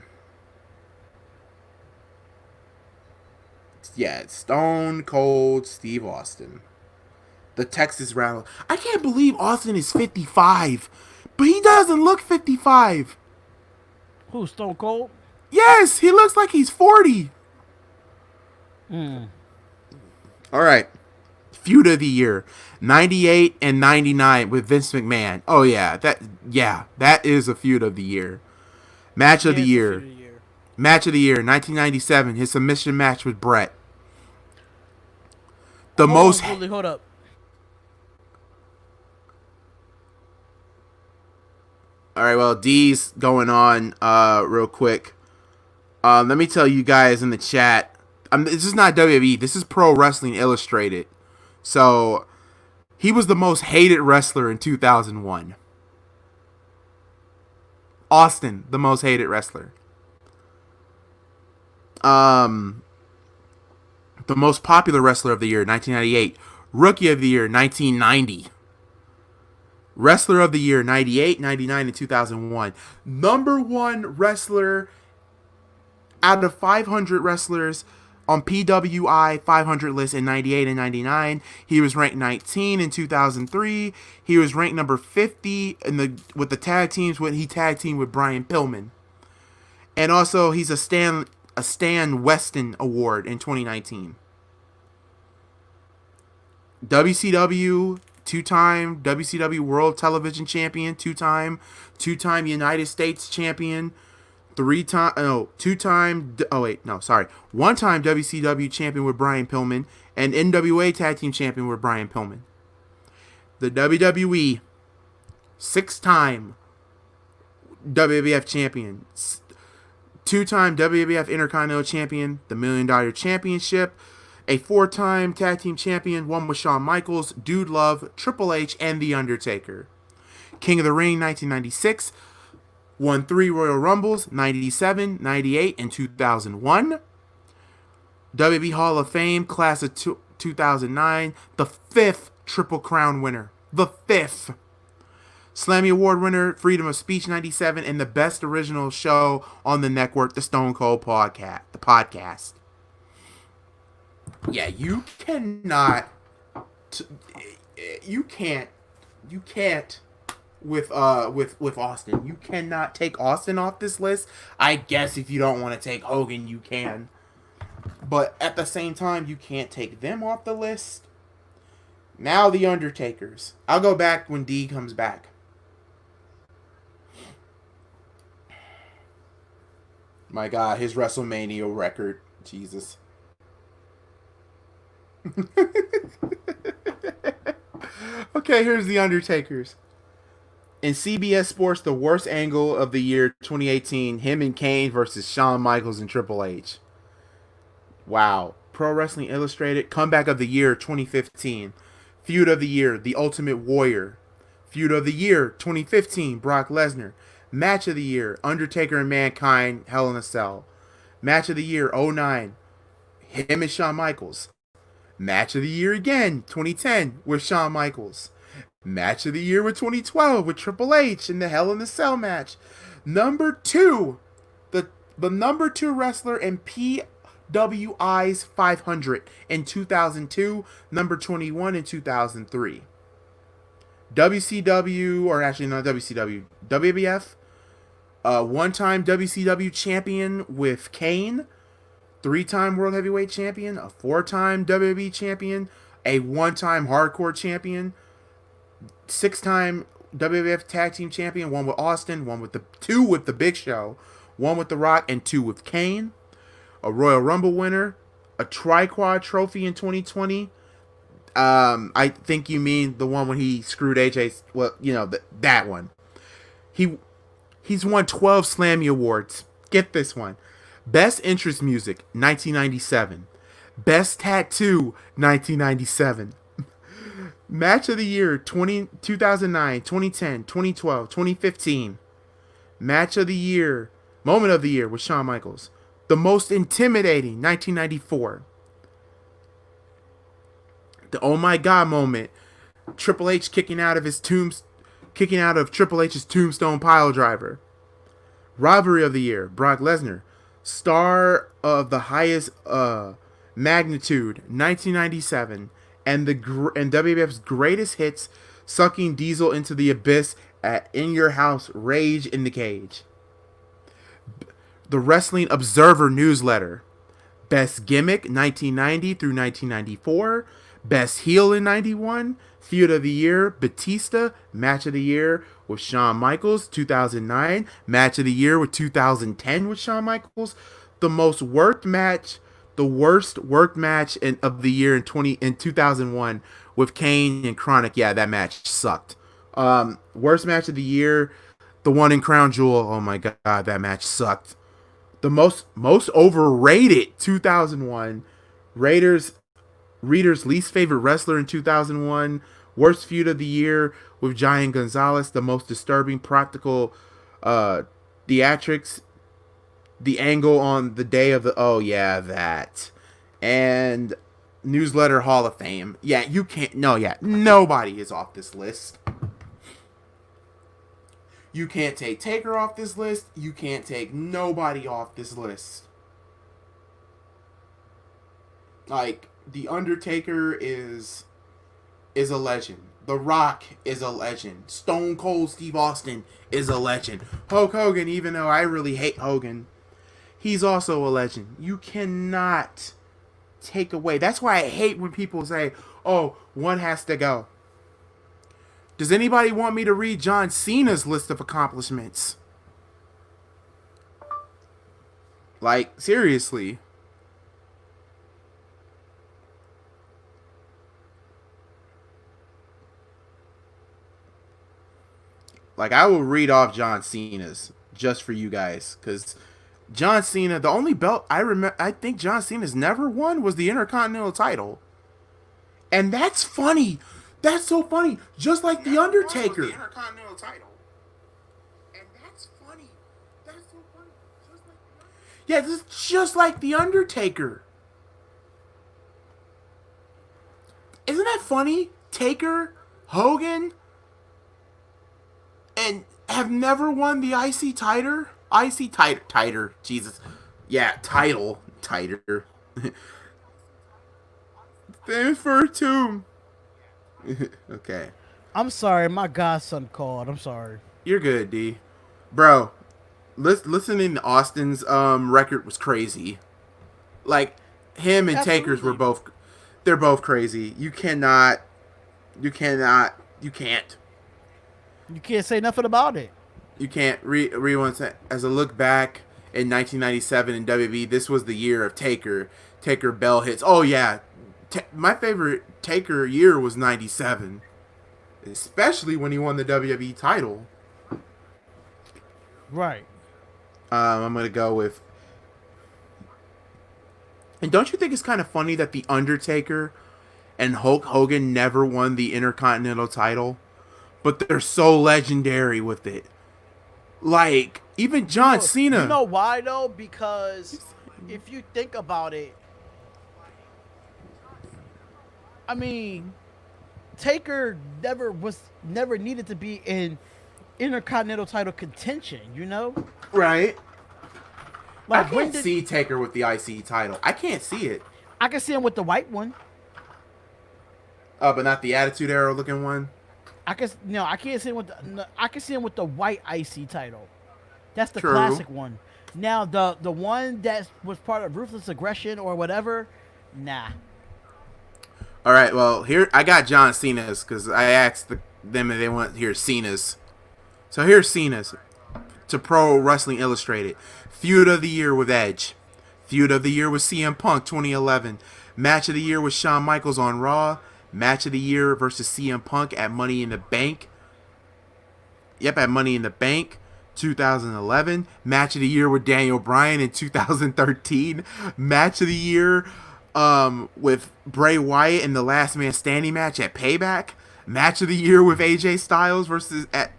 Yeah, Stone Cold Steve Austin. The Texas Rattle. I can't believe Austin is 55, but he doesn't look 55. Who, Stone Cold? Yes, he looks like he's 40. All right. Feud of the year, 98 and 99 with Vince McMahon. Oh yeah, that is a feud of the year. Match of the year. Match of the year, 1997, his submission match with Brett. Hold up. All right, well, D's going on real quick. Let me tell you guys in the chat. This is not WWE. This is Pro Wrestling Illustrated. So, he was the most hated wrestler in 2001. Austin, the most hated wrestler. The most popular wrestler of the year, 1998. Rookie of the year, 1990. Wrestler of the year, 98, 99, and 2001. Number one wrestler out of 500 wrestlers on PWI 500 list in 98 and 99. He was ranked 19 in 2003. He was ranked number 50 with the tag teams when he tag teamed with Brian Pillman. And also he's a Stan Weston Award in 2019. WCW, two-time WCW World Television Champion, two-time United States Champion, one-time WCW Champion with Brian Pillman, and NWA Tag Team Champion with Brian Pillman. The WWE, six-time WWF Champion, two-time WWF Intercontinental Champion, the $1 Million Championship, a four-time Tag Team Champion, one with Shawn Michaels, Dude Love, Triple H, and The Undertaker. King of the Ring, 1996. Won 3 Royal Rumbles, 97, 98, and 2001. WWE Hall of Fame, class of 2009. The 5th Triple Crown winner. The 5th. Slammy Award winner, Freedom of Speech, 97, and the best original show on the network, the Stone Cold Podcast. The podcast. Yeah, you cannot. You can't with Austin. You cannot take Austin off this list. I guess if you don't want to take Hogan, you can. But at the same time, you can't take them off the list. Now the Undertakers. I'll go back when D comes back. My God, his WrestleMania record. Jesus. Okay, here's the Undertakers. In CBS Sports, the worst angle of the year 2018, him and Kane versus Shawn Michaels and Triple H. Wow. Pro Wrestling Illustrated, comeback of the year 2015. Feud of the year, The Ultimate Warrior. Feud of the year 2015, Brock Lesnar. Match of the year, Undertaker and Mankind, Hell in a Cell. Match of the year 2009, him and Shawn Michaels. Match of the year again, 2010, with Shawn Michaels. Match of the year with 2012 with Triple H in the Hell in the Cell match. Number 2, the number 2 wrestler in PWI's 500 in 2002, number 21 in 2003. WCW, or actually not WCW, WWF, one-time WCW champion with Kane, 3-time World Heavyweight Champion, a 4-time WWE Champion, a 1-time Hardcore Champion, 6-time WWF Tag Team Champion, 1 with Austin, 2 with The Big Show, 1 with The Rock, and 2 with Kane, a Royal Rumble winner, a Tri-Quad Trophy in 2020. I think you mean the one when he screwed AJ. Well, that one. He's won 12 Slammy Awards. Get this one. Best Interest Music, 1997. Best Tattoo, 1997. Match of the Year, 2009, 2010, 2012, 2015. Match of the Year, Moment of the Year with Shawn Michaels. The Most Intimidating, 1994. The Oh My God moment, Triple H kicking out of his kicking out of Triple H's Tombstone Piledriver. Robbery of the Year, Brock Lesnar. Star of the highest magnitude, 1997, and WWF's greatest hits, sucking Diesel into the abyss at In Your House, Rage in the Cage. The Wrestling Observer Newsletter. Best Gimmick, 1990 through 1994. Best Heel in 91. Feud of the Year, Batista. Match of the Year with Shawn Michaels, 2009. Match of the Year with 2010 with Shawn Michaels. The most worked match, the worst worked match of the year in 2001 with Kane and Chronic. Yeah, that match sucked. Worst match of the year, the one in Crown Jewel. Oh my god, that match sucked. The most overrated, 2001. Reader's least favorite wrestler in 2001. Worst feud of the year with Giant Gonzalez. The most disturbing practical theatrics. The angle on the day of the... Oh, yeah, that. And Newsletter Hall of Fame. Yeah, you can't... No, yeah. Nobody is off this list. You can't take Taker off this list. You can't take nobody off this list. Like, The Undertaker is a legend. The Rock is a legend. Stone Cold Steve Austin is a legend. Hulk Hogan, even though I really hate Hogan, he's also a legend. You cannot take away. That's why I hate when people say, oh, one has to go. Does anybody want me to read John Cena's list of accomplishments? Like, seriously. Like, I will read off John Cena's just for you guys, because John Cena, the only belt I think John Cena's never won was the Intercontinental title. And that's funny. That's so funny. Just like The Undertaker. The Intercontinental title. And that's funny. That's so funny. Yeah, this is just like The Undertaker. Isn't that funny? Taker, Hogan, and have never won the IC title. Jesus. Yeah, title. Tighter. Thanks for a tomb. Okay. I'm sorry, my godson called. I'm sorry. You're good, D. Bro, listening to Austin's record was crazy. Like, him and Absolutely. Taker's were both... They're both crazy. You can't. You can't say nothing about it. You can't. As a look back in 1997 in WWE, this was the year of Taker. Taker bell hits. Oh, yeah. My favorite Taker year was 97. Especially when he won the WWE title. Right. I'm going to go with... And don't you think it's kind of funny that The Undertaker and Hulk Hogan never won the Intercontinental title? But they're so legendary with it. Like, even John Cena. You know why, though? Because if you think about it, I mean, Taker never needed to be in Intercontinental title contention, you know? Right. Like, I can't see Taker with the IC title. I can't see it. I can see him with the white one. Oh, but not the Attitude Era looking one? I can't see him with I can see him with the white IC title. That's the True. classic one. Now the one that was part of Ruthless Aggression or whatever, nah. All right, well, here I got John Cena's because I asked them if they want to hear Cena's. So here's Cena's to Pro Wrestling Illustrated. Feud of the Year with Edge. Feud of the Year with CM Punk 2011. Match of the Year with Shawn Michaels on Raw. Match of the Year versus CM Punk at Money in the Bank. Yep, at Money in the Bank 2011. Match of the Year with Daniel Bryan in 2013. Match of the Year with Bray Wyatt in the Last Man Standing match at Payback. Match of the Year with AJ Styles versus at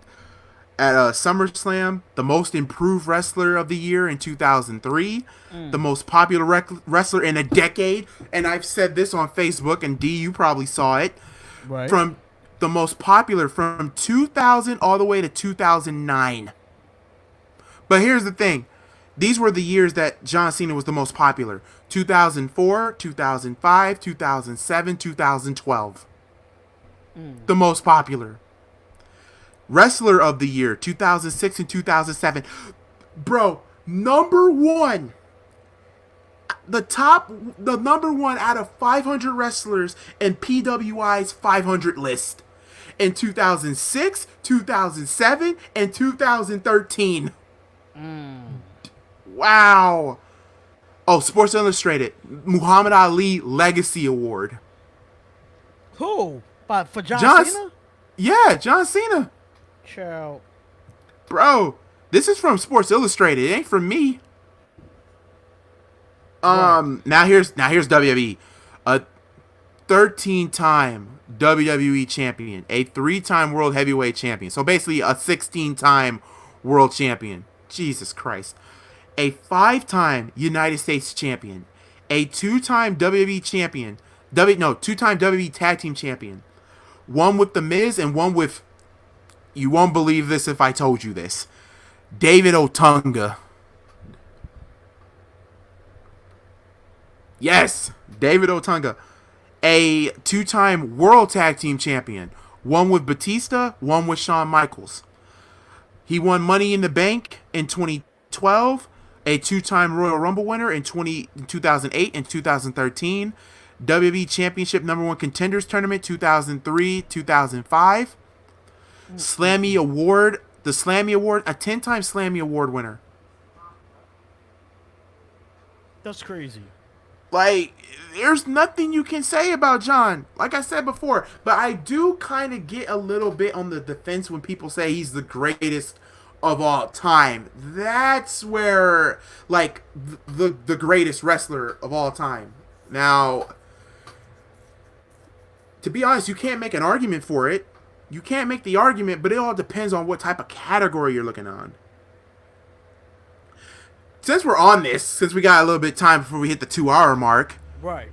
SummerSlam. The Most Improved Wrestler of the Year in 2003. The Most Popular Wrestler in a Decade. And I've said this on Facebook, and D, you probably saw it. Right. From the most popular from 2000 all the way to 2009. But here's the thing. These were the years that John Cena was the most popular. 2004, 2005, 2007, 2012. The most popular. Wrestler of the year, 2006 and 2007. Bro, number one. The number one out of 500 wrestlers in PWI's 500 list. In 2006, 2007, and 2013. Wow. Oh, Sports Illustrated. Muhammad Ali Legacy Award. Who? For John Cena? Yeah, John Cena. Child. Bro, this is from Sports Illustrated. It ain't from me. Right. Now here's WWE. A 13-time WWE champion, a 3-time World Heavyweight champion. So basically a 16-time World Champion. Jesus Christ. A 5-time United States champion, a 2-time WWE champion, 2-time WWE Tag Team champion, one with The Miz and one with, you won't believe this if I told you this, David Otunga. Yes, David Otunga. A 2-time World Tag Team champion, one with Batista, one with Shawn Michaels. He won Money in the Bank in 2012. A 2-time Royal Rumble winner in 2008 and 2013. WWE Championship #1 Contenders Tournament 2003, 2005. Slammy Award, the Slammy Award, a 10-time Slammy Award winner. That's crazy. Like, there's nothing you can say about John, like I said before. But I do kind of get a little bit on the defense when people say he's the greatest of all time. That's where, like, the greatest wrestler of all time. Now, to be honest, you can't make an argument for it. You can't make the argument, but it all depends on what type of category you're looking on. Since we're on this, since we got a little bit of time before we hit the 2-hour mark, Right.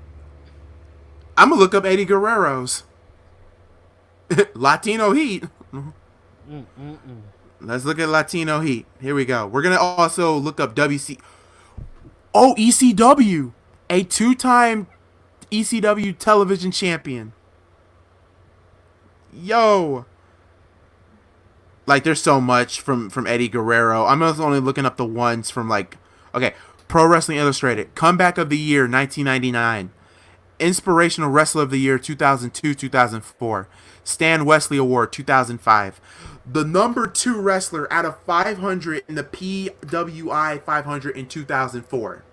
I'm gonna look up Eddie Guerrero's Latino Heat. Let's look at Latino Heat. Here we go. We're going to also look up ECW. A 2-time ECW television champion. Yo. Like, there's so much from Eddie Guerrero. I'm also only looking up the ones from, like, okay, Pro Wrestling Illustrated. Comeback of the Year, 1999. Inspirational Wrestler of the Year, 2002-2004. Stan Wesley Award, 2005. The number 2 wrestler out of 500 in the PWI 500 in 2004.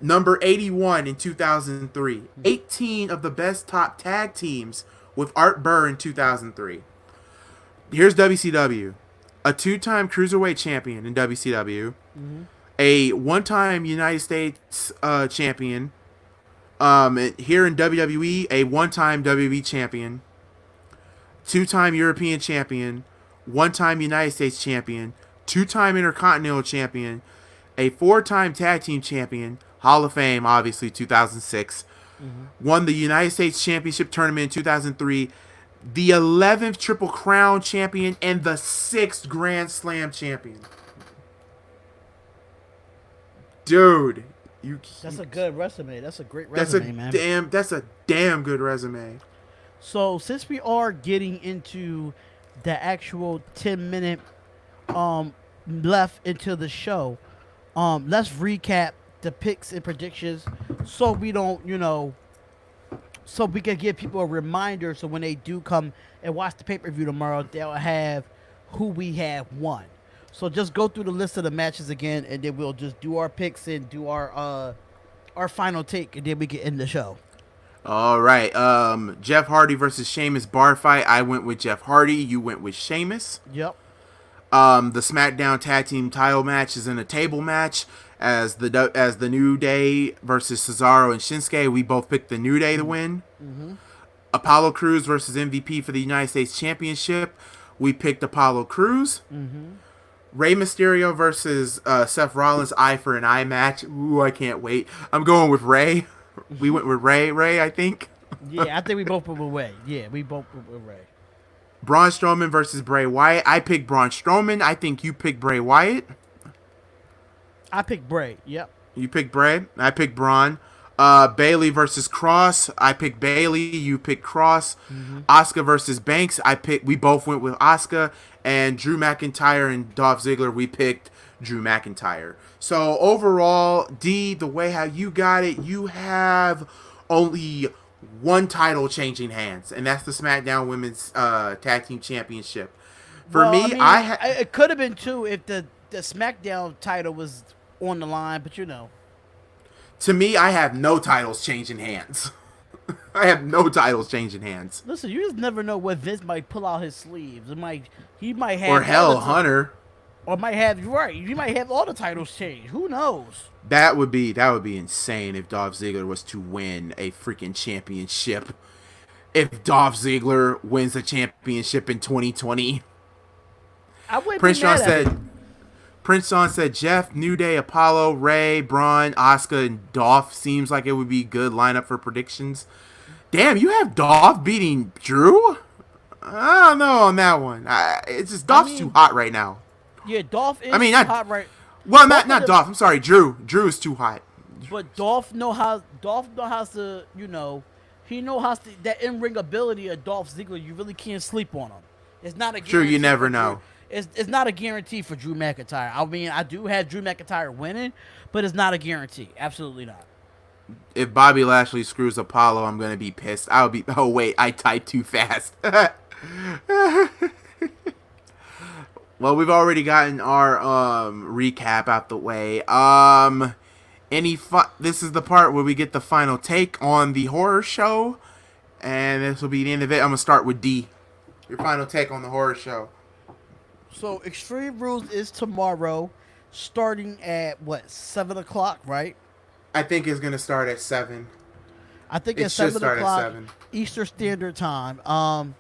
Number 81 in 2003. 18 of the best top tag teams with Art Burr in 2003. Here's WCW. A 2-time Cruiserweight champion in WCW. A 1-time United States champion. Here in WWE, a 1-time WWE champion. 2-time European champion, 1-time United States champion, 2-time Intercontinental champion, a 4-time tag team champion, Hall of Fame, obviously, 2006. Won the United States Championship Tournament in 2003, the 11th Triple Crown champion, and the 6th Grand Slam champion. Dude, That's a good resume. That's a great resume, man. That's a damn good resume. So since we are getting into the actual 10-minute left into the show, let's recap the picks and predictions so we don't, so we can give people a reminder so when they do come and watch the pay-per-view tomorrow, they'll have who we have won. So just go through the list of the matches again, and then we'll just do our picks and do our final take, and then we can end the show. All right. Jeff Hardy versus Sheamus bar fight. I went with Jeff Hardy. You went with Sheamus. Yep. The SmackDown Tag Team title match is in a table match as the New Day versus Cesaro and Shinsuke. We both picked the New Day to win. Apollo Crews versus MVP for the United States Championship. We picked Apollo Crews. Rey Mysterio versus Seth Rollins, eye for an eye match. Ooh, I can't wait. I'm going with Rey. We went with Rey, I think. Yeah, I think we both went with Ray. Yeah, we both went with Ray. Braun Strowman versus Bray Wyatt. I picked Braun Strowman. I think you picked Bray Wyatt. I picked Bray. Yep. You picked Bray. I picked Braun. Bailey versus Cross. I picked Bailey. You picked Cross. Asuka versus Banks. We both went with Asuka. And Drew McIntyre and Dolph Ziggler. We picked Drew McIntyre. So overall, D, the way how you got it, you have only one title changing hands, and that's the SmackDown Women's Tag Team Championship. For me, it could have been two if the SmackDown title was on the line, but to me, I have no titles changing hands. I have no titles changing hands. Listen, you just never know what Vince might pull out his sleeves. He might have, or hell, Hunter, or might have you might have all the titles changed. Who knows? That would be insane if Dolph Ziggler was to win a freaking championship. If Dolph Ziggler wins a championship in 2020. I wouldn't be mad at it. Prince Sean said Jeff, New Day, Apollo, Ray, Braun, Asuka, and Dolph seems like it would be a good lineup for predictions. Damn, you have Dolph beating Drew? I don't know on that one. It's just Dolph's too hot right now. Yeah, Dolph is hot right. Well, not Dolph. I'm sorry, Drew. Drew is too hot. But Dolph knows how to, he knows how to, that in-ring ability of Dolph Ziggler, you really can't sleep on him. It's not a guarantee. True, you never know. It's not a guarantee for Drew McIntyre. I mean, I do have Drew McIntyre winning, but it's not a guarantee. Absolutely not. If Bobby Lashley screws Apollo, I'm going to be pissed. Oh, wait, I typed too fast. Well, we've already gotten our recap out the way. This is the part where we get the final take on the horror show, and this will be the end of it. I'm going to start with D. Your final take on the horror show. So, Extreme Rules is tomorrow, starting at, 7 o'clock, right? I think it's going to start at 7. I think it's 7 o'clock Eastern Standard Time.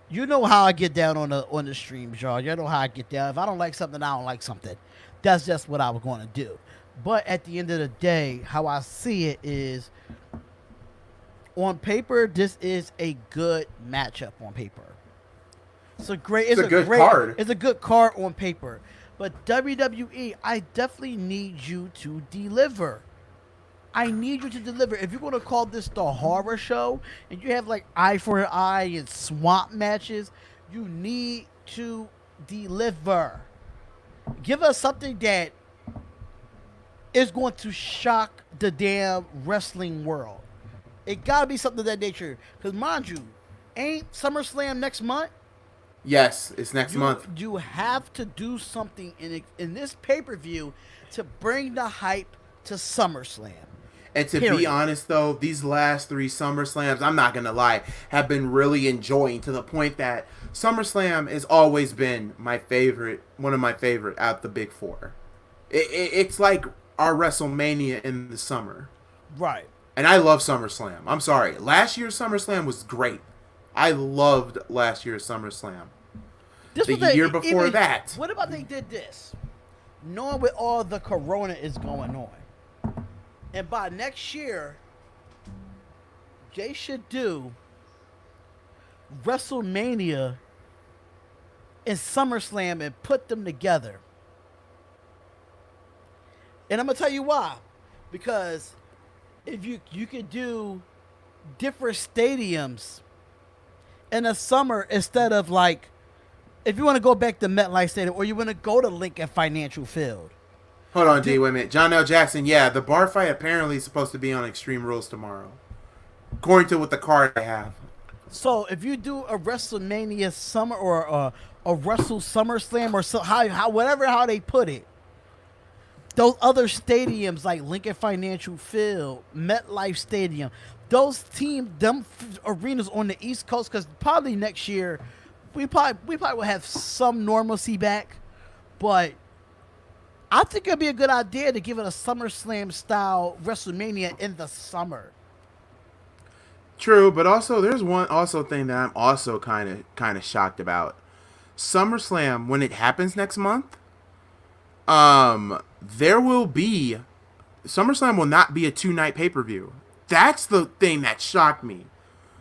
You know how I get down on the streams, y'all. You know how I get down. If I don't like something, I don't like something. That's just what I was going to do. But at the end of the day, how I see it is, on paper, this is a good matchup on paper. It's a good card. It's a good card on paper. But WWE, I definitely need you to deliver. I need you to deliver. If you're going to call this the horror show, and you have like eye for an eye and swamp matches, you need to deliver. Give us something that is going to shock the damn wrestling world. It got to be something of that nature. Because mind you, ain't SummerSlam next month? Yes, it's next month. You have to do something in this pay-per-view to bring the hype to SummerSlam. And to be honest, though, these last 3 SummerSlams, I'm not going to lie, have been really enjoying, to the point that SummerSlam has always been one of my favorite out of the big 4. It's like our WrestleMania in the summer. Right. And I love SummerSlam. I'm sorry. Last year's SummerSlam was great. I loved last year's SummerSlam. The year before that. What about they did this? Knowing what all the corona is going on. And by next year, they should do WrestleMania and SummerSlam and put them together. And I'm going to tell you why. Because if you could do different stadiums in the summer, instead of like, if you want to go back to MetLife Stadium or you want to go to Lincoln Financial Field. Hold on, D, wait a minute. John L. Jackson, yeah, the bar fight apparently is supposed to be on Extreme Rules tomorrow, according to what the card I have. So if you do a WrestleMania summer or a Wrestle SummerSlam or so, how they put it, those other stadiums like Lincoln Financial Field, MetLife Stadium, those arenas on the East Coast, because probably next year we probably will have some normalcy back, but I think it'd be a good idea to give it a SummerSlam style WrestleMania in the summer. True, but also there's one thing that I'm also kind of shocked about. SummerSlam, when it happens next month, SummerSlam will not be a 2-night pay-per-view. That's the thing that shocked me.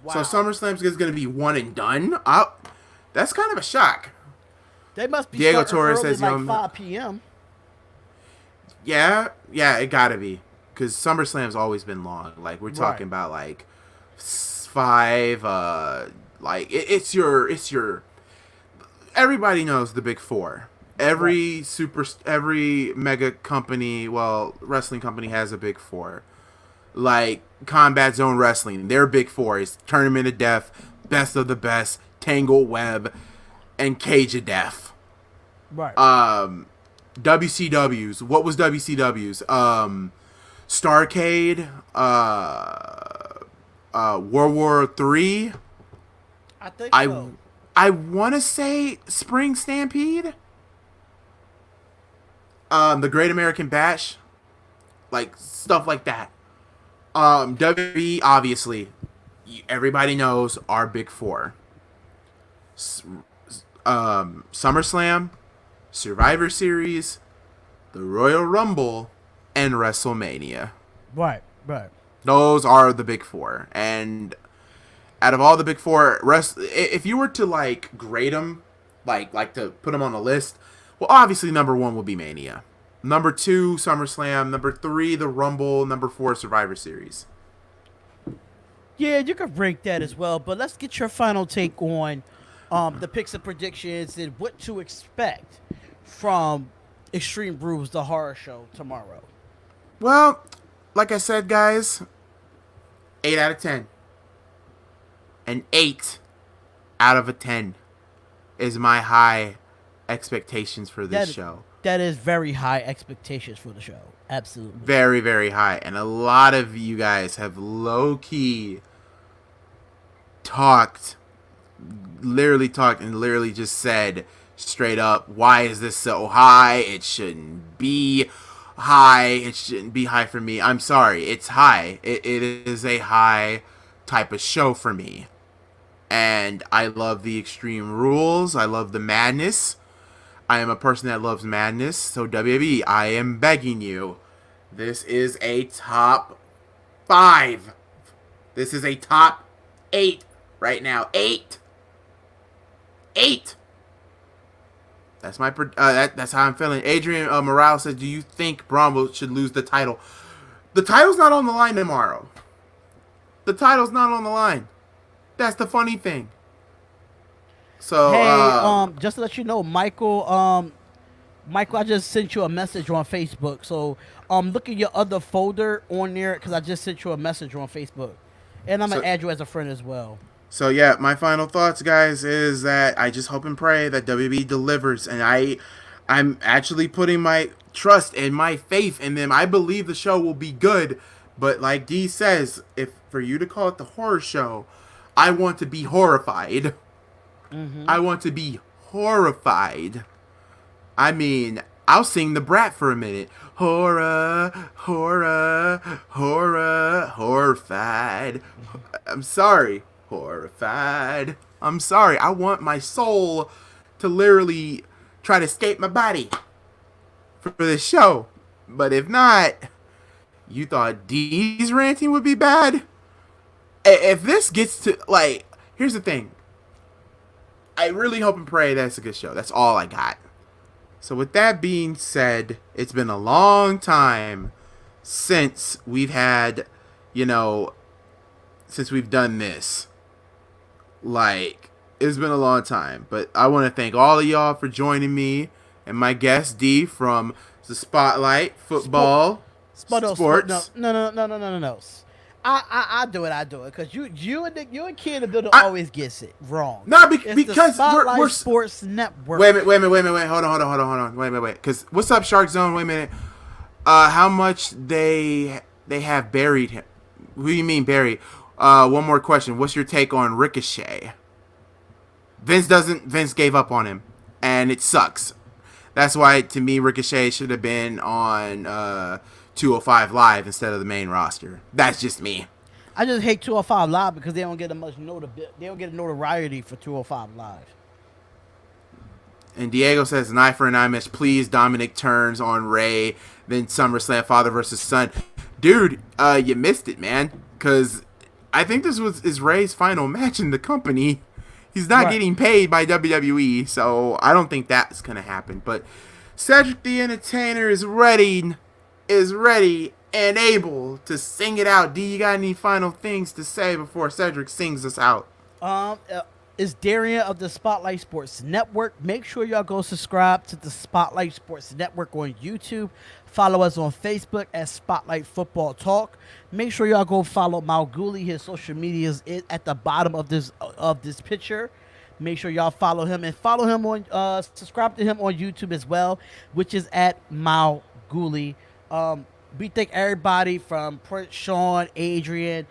Wow. So SummerSlam is going to be one and done. That's kind of a shock. They must be Diego starting Torres early, says, like 5 p.m. Yeah, it gotta be, because SummerSlam's always been long. Like, we're talking about like 5. Like it's your. Everybody knows the big four. Every mega company, well, wrestling company has a big four. Like Combat Zone Wrestling, their big four is Tournament of Death, Best of the Best, Tangled Web, and Cage of Death. Right. WCW's. What was WCW's? Starcade. World War III. I think so. I want to say Spring Stampede. The Great American Bash. Like, stuff like that. WWE, obviously, everybody knows our big four. SummerSlam, Survivor Series, the Royal Rumble, and WrestleMania. Right. Those are the big four. And out of all the big four, if you were to like grade them, like to put them on a list, well, obviously number 1 would be Mania. Number 2, SummerSlam. Number 3, the Rumble. Number 4, Survivor Series. Yeah, you could rank that as well. But let's get your final take on the picks and predictions and what to expect from Extreme Rules, the horror show tomorrow. Well, like I said, guys, 8 out of 10. An 8 out of a 10 is my high expectations for this show. That is very high expectations for the show. Absolutely. Very, very high. And a lot of you guys have low-key literally just said straight up, why is this so high? It shouldn't be high. It shouldn't be high for me. I'm sorry. It's high. It is a high type of show for me. And I love the Extreme Rules. I love the madness. I am a person that loves madness. So WWE, I am begging you. This is a top 5. This is a top 8 right now. 8. That's my that's how I'm feeling. Adrian Morales says, "Do you think Bromwell should lose the title?" The title's not on the line tomorrow. The title's not on the line. That's the funny thing. So, hey, just to let you know, Michael, I just sent you a message on Facebook. So, look at your other folder on there because I just sent you a message on Facebook, and I'm gonna add you as a friend as well. So yeah, my final thoughts, guys, is that I just hope and pray that WB delivers, and I'm actually putting my trust and my faith in them. I believe the show will be good, but like D says, if for you to call it the horror show, I want to be horrified. Mm-hmm. I want to be horrified. I mean, I'll sing the Brat for a minute. Horror, horror, horror, horrified. I'm sorry. Horrified. I'm sorry. I want my soul to literally try to escape my body for this show. But if not, you thought D's ranting would be bad? If this gets to, like, here's the thing. I really hope and pray that it's a good show. That's all I got. So with that being said, it's been a long time since we've had, since we've done this. Like, it's been a long time. But I want to thank all of y'all for joining me and my guest, D, from the Spotlight, Football, Sports. No. I do it because you and Kid Builder always gets it wrong. No, because we're Sports Network. Wait a minute. Hold on. Wait. Because what's up, Shark Zone? Wait a minute. How much they have buried him? What do you mean buried? One more question. What's your take on Ricochet? Vince gave up on him, and it sucks. That's why, to me, Ricochet should have been on 205 Live instead of the main roster. That's just me. I just hate 205 Live because they don't get they don't get a notoriety for 205 Live. And Diego says, an eye for an eye match. Please, Dominic turns on Ray. Then SummerSlam, father versus son. Dude, you missed it, man. because I think this is Ray's final match in the company. He's not getting paid by WWE, so I don't think that's going to happen. But Cedric the Entertainer is ready and able to sing it out. D, you got any final things to say before Cedric sings us out? It's Darian of the Spotlight Sports Network. Make sure y'all go subscribe to the Spotlight Sports Network on YouTube. Follow us on Facebook at Spotlight Football Talk. Make sure y'all go follow MalcGoolie. His social media is at the bottom of this picture. Make sure y'all follow him and follow him on subscribe to him on YouTube as well, which is at MalcGoolie. We thank everybody from Prince Sean, Adrian,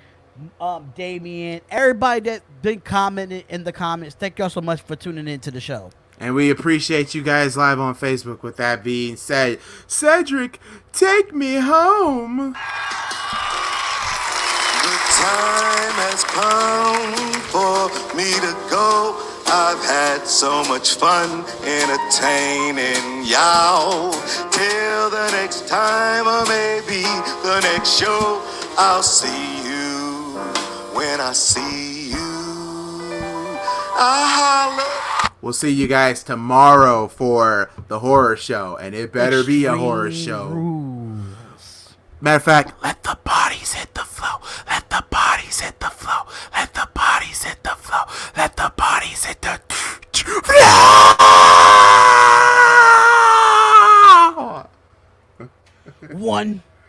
Damien, everybody that been commenting in the comments. Thank y'all so much for tuning into the show. And we appreciate you guys live on Facebook. With that being said, Cedric, take me home. The time has come for me to go. I've had so much fun entertaining y'all. Till the next time or maybe the next show, I'll see you when I see you. I'll holla. We'll see you guys tomorrow for the horror show, and it better be a horror show. Rules. Matter of fact, let the bodies hit the flow. Let the bodies hit the flow. Let the bodies hit the flow. Let the bodies hit the flow. One.